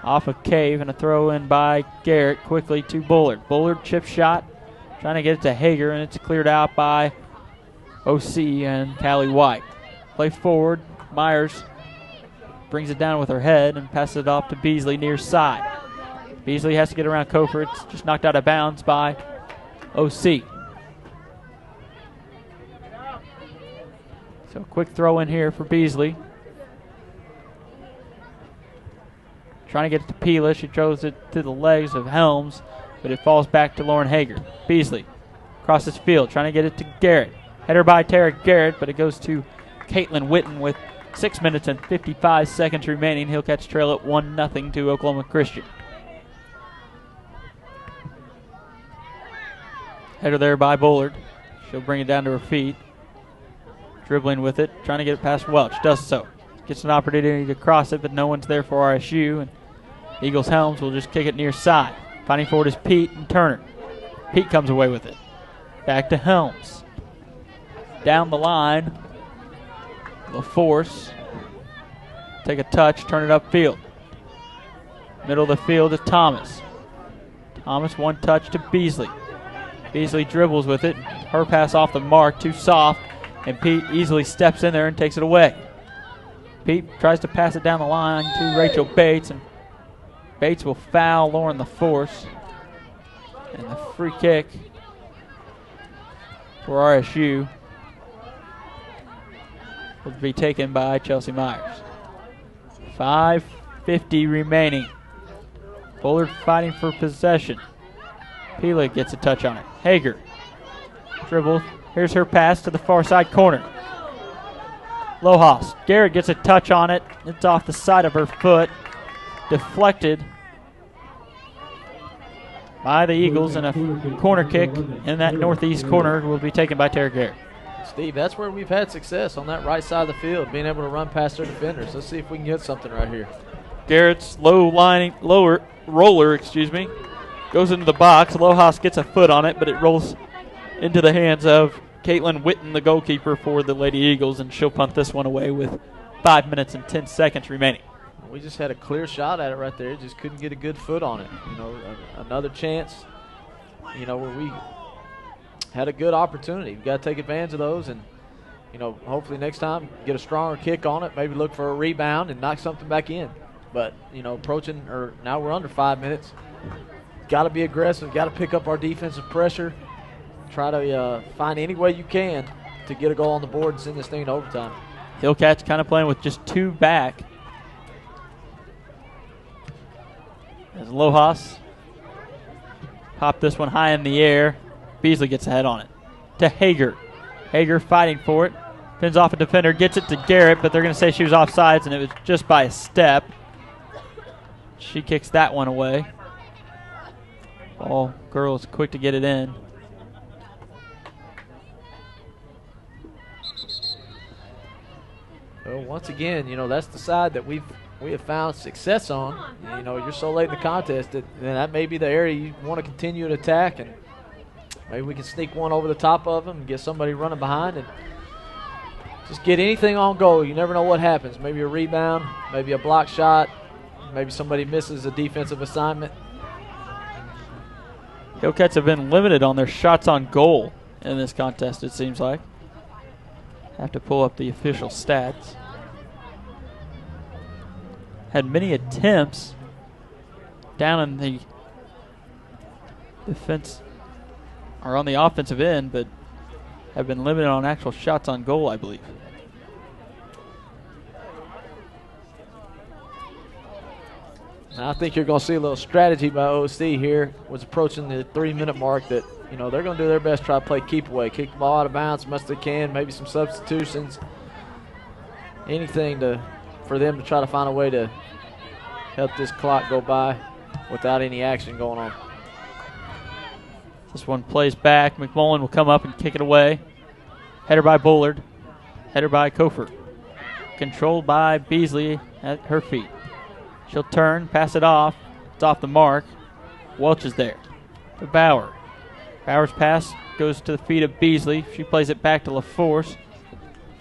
S1: Off of Cave, and a throw in by Garrett quickly to Bullard. Bullard chip shot, trying to get it to Hager, and it's cleared out by OC and Callie White. Play forward. Myers brings it down with her head and passes it off to Beasley near side. Beasley has to get around Kofer. It's just knocked out of bounds by OC. So quick throw in here for Beasley. Trying to get it to Pila. She throws it to the legs of Helms, but it falls back to Lauren Hager. Beasley crosses field, trying to get it to Garrett. Header by Tara Garrett, but it goes to Caitlin Witten with 6 minutes and 55 seconds remaining. Hillcats trail at 1-0 to Oklahoma Christian. Header there by Bullard. She'll bring it down to her feet. Dribbling with it, trying to get it past Welch. Does so. Gets an opportunity to cross it, but no one's there for RSU. And Eagles Helms will just kick it near side. Finding forward is Pete and Turner. Pete comes away with it. Back to Helms. Down the line. LaForce. Take a touch, turn it upfield. Middle of the field to Thomas. Thomas, one touch to Beasley. Beasley dribbles with it. Her pass off the mark, too soft. And Pete easily steps in there and takes it away. Pete tries to pass it down the line to Rachel Bates, and Bates will foul Lauren LaForce. And the free kick for RSU will be taken by Chelsea Myers. 5:50 remaining. Bullard fighting for possession. Pila gets a touch on it. Hager dribbles. Here's her pass to the far side corner. Lohas. Garrett gets a touch on it. It's off the side of her foot. Deflected by the Eagles, and a corner kick in that northeast corner will be taken by Tara Garrett.
S2: Steve, that's where we've had success, on that right side of the field, being able to run past their defenders. Let's see if we can get something right here.
S1: Garrett's roller, goes into the box. Lohas gets a foot on it, but it rolls into the hands of Caitlin Witten, the goalkeeper for the Lady Eagles, and she'll punt this one away with 5 minutes and 10 seconds remaining.
S2: We just had a clear shot at it right there. Just couldn't get a good foot on it. You know, another chance, you know, where we had a good opportunity. You've got to take advantage of those, and hopefully next time get a stronger kick on it. Maybe look for a rebound and knock something back in. But now we're under 5 minutes. Got to be aggressive. Got to pick up our defensive pressure. Try to find any way you can to get a goal on the board and send this thing to overtime.
S1: Hillcat's kind of playing with just 2 back. As Lojas popped this one high in the air. Beasley gets ahead on it. To Hager. Hager fighting for it. Pins off a defender. Gets it to Garrett, but they're going to say she was offsides, and it was just by a step. She kicks that one away. Ball girl is quick to get it in.
S2: Well, once again, that's the side that we have found success on. You're so late in the contest that may be the area you want to continue to attack, and maybe we can sneak one over the top of them and get somebody running behind and just get anything on goal. You never know what happens. Maybe a rebound, maybe a block shot, maybe somebody misses a defensive assignment.
S1: Hillcats have been limited on their shots on goal in this contest, it seems like. Have to pull up the official stats. Had many attempts down in the defense or on the offensive end, but have been limited on actual shots on goal, I believe.
S2: I think you're going to see a little strategy by OC here. Was approaching the 3-minute mark that, they're going to do their best to try to play keep away, kick the ball out of bounds as much as they can, maybe some substitutions, anything for them to try to find a way to help this clock go by without any action going on.
S1: This one plays back. McMullen will come up and kick it away. Header by Bullard. Header by Kofer. Controlled by Beasley at her feet. She'll turn, pass it off. It's off the mark. Welch is there. To Bauer. Bauer's pass goes to the feet of Beasley. She plays it back to LaForce.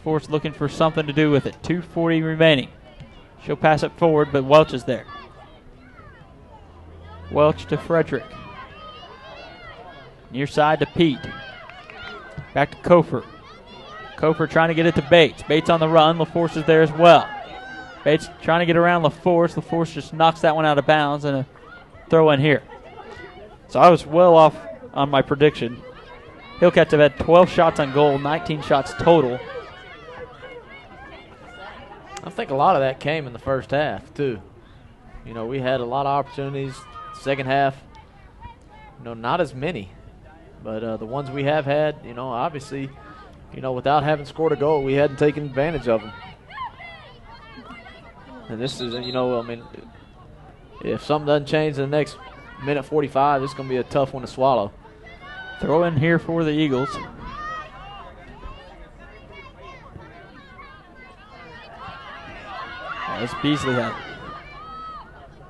S1: LaForce looking for something to do with it. 2:40 remaining. She'll pass it forward, but Welch is there. Welch to Frederick. Near side to Pete. Back to Kofer. Kofer trying to get it to Bates. Bates on the run. LaForce is there as well. Bates trying to get around LaForce. LaForce just knocks that one out of bounds and a throw in here. So I was well off on my prediction. Hillcats have had 12 shots on goal, 19 shots total.
S2: I think a lot of that came in the first half, too. We had a lot of opportunities. Second half, not as many. But the ones we have had, obviously, without having scored a goal, we hadn't taken advantage of them. And this is, if something doesn't change in the next minute 45, it's going to be a tough one to swallow.
S1: Throw in here for the Eagles. As Beasley had.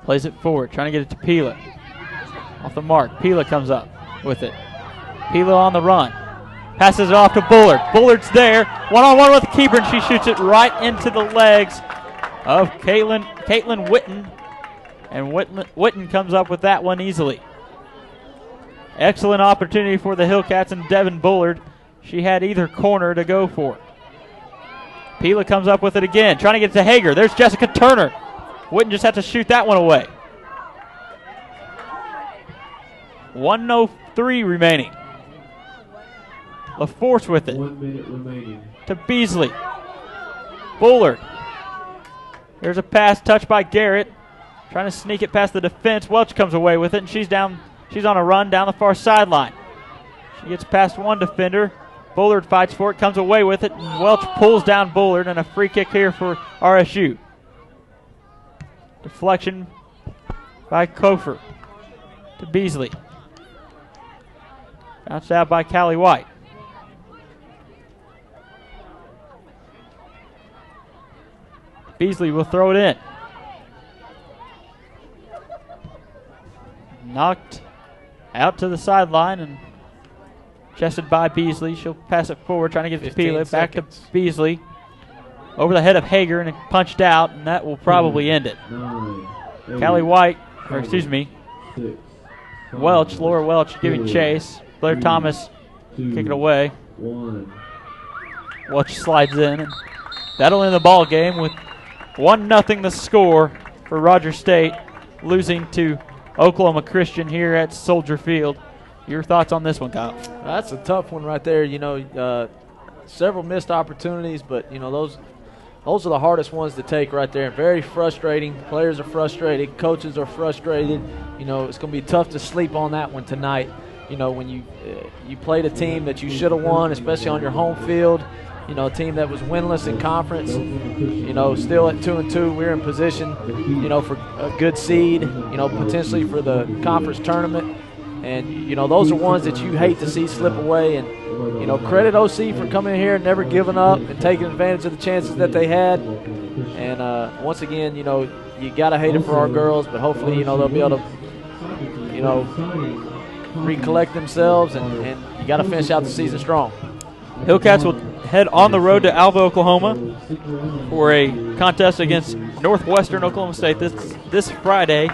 S1: Plays it forward, trying to get it to Pila. Off the mark, Pila comes up with it. Pila on the run. Passes it off to Bullard. Bullard's there. One-on-one with the keeper, and she shoots it right into the legs of Caitlin Witten. And Witten comes up with that one easily. Excellent opportunity for the Hillcats and Devin Bullard. She had either corner to go for. Pila comes up with it again, trying to get it to Hager. There's Jessica Turner. Witten just had to shoot that one away. 1:03 remaining. LaForce with it.
S3: 1 minute remaining.
S1: To Beasley. Bullard. There's a pass touched by Garrett. Trying to sneak it past the defense. Welch comes away with it, and she's on a run down the far sideline. She gets past one defender. Bullard fights for it, comes away with it, and Welch pulls down Bullard, and a free kick here for RSU. Deflection by Kofer to Beasley. Bounced out by Callie White. Beasley will throw it in. Knocked out to the sideline and chested by Beasley. She'll pass it forward, trying to get it to Pila. Back to Beasley. Over the head of Hager, and it punched out, and that will probably end it. Callie White, Welch, Laura Welch giving chase. Blair Thomas Kick it away.
S3: 1.
S1: Watch slides in. And that'll end the ball game with 1-0 the score for Rogers State, losing to Oklahoma Christian here at Soldier Field. Your thoughts on this one, Kyle?
S2: That's a tough one right there. You know, several missed opportunities, but, you know, those are the hardest ones to take right there. Very frustrating. Players are frustrated. Coaches are frustrated. You know, it's going to be tough to sleep on that one tonight. You know, when you played a team that you should have won, especially on your home field, you know, a team that was winless in conference, you know, still at 2-2, we're in position, you know, for a good seed, you know, potentially for the conference tournament. And, you know, those are ones that you hate to see slip away. And, you know, credit OC for coming in here and never giving up and taking advantage of the chances that they had. And once again, you know, you got to hate it for our girls, but hopefully, you know, they'll be able to, you know, recollect themselves, and you got to finish out the season strong.
S1: Hillcats will head on the road to Alva, Oklahoma for a contest against Northwestern Oklahoma State this Friday,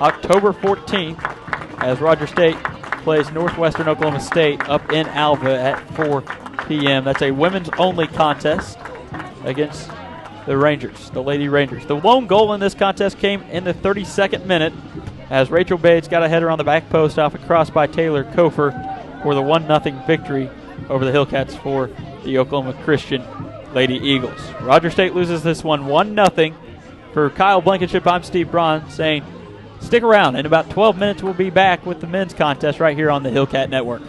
S1: October 14th, as Rogers State plays Northwestern Oklahoma State up in Alva at 4 p.m. That's a women's-only contest against the Rangers, the Lady Rangers. The lone goal in this contest came in the 32nd minute as Rachel Bates got a header on the back post off a cross by Taylor Kofer for the 1-0 victory over the Hillcats for the Oklahoma Christian Lady Eagles. Rogers State loses this one 1-0. For Kyle Blankenship, I'm Steve Braun saying stick around. In about 12 minutes, we'll be back with the men's contest right here on the Hillcat Network.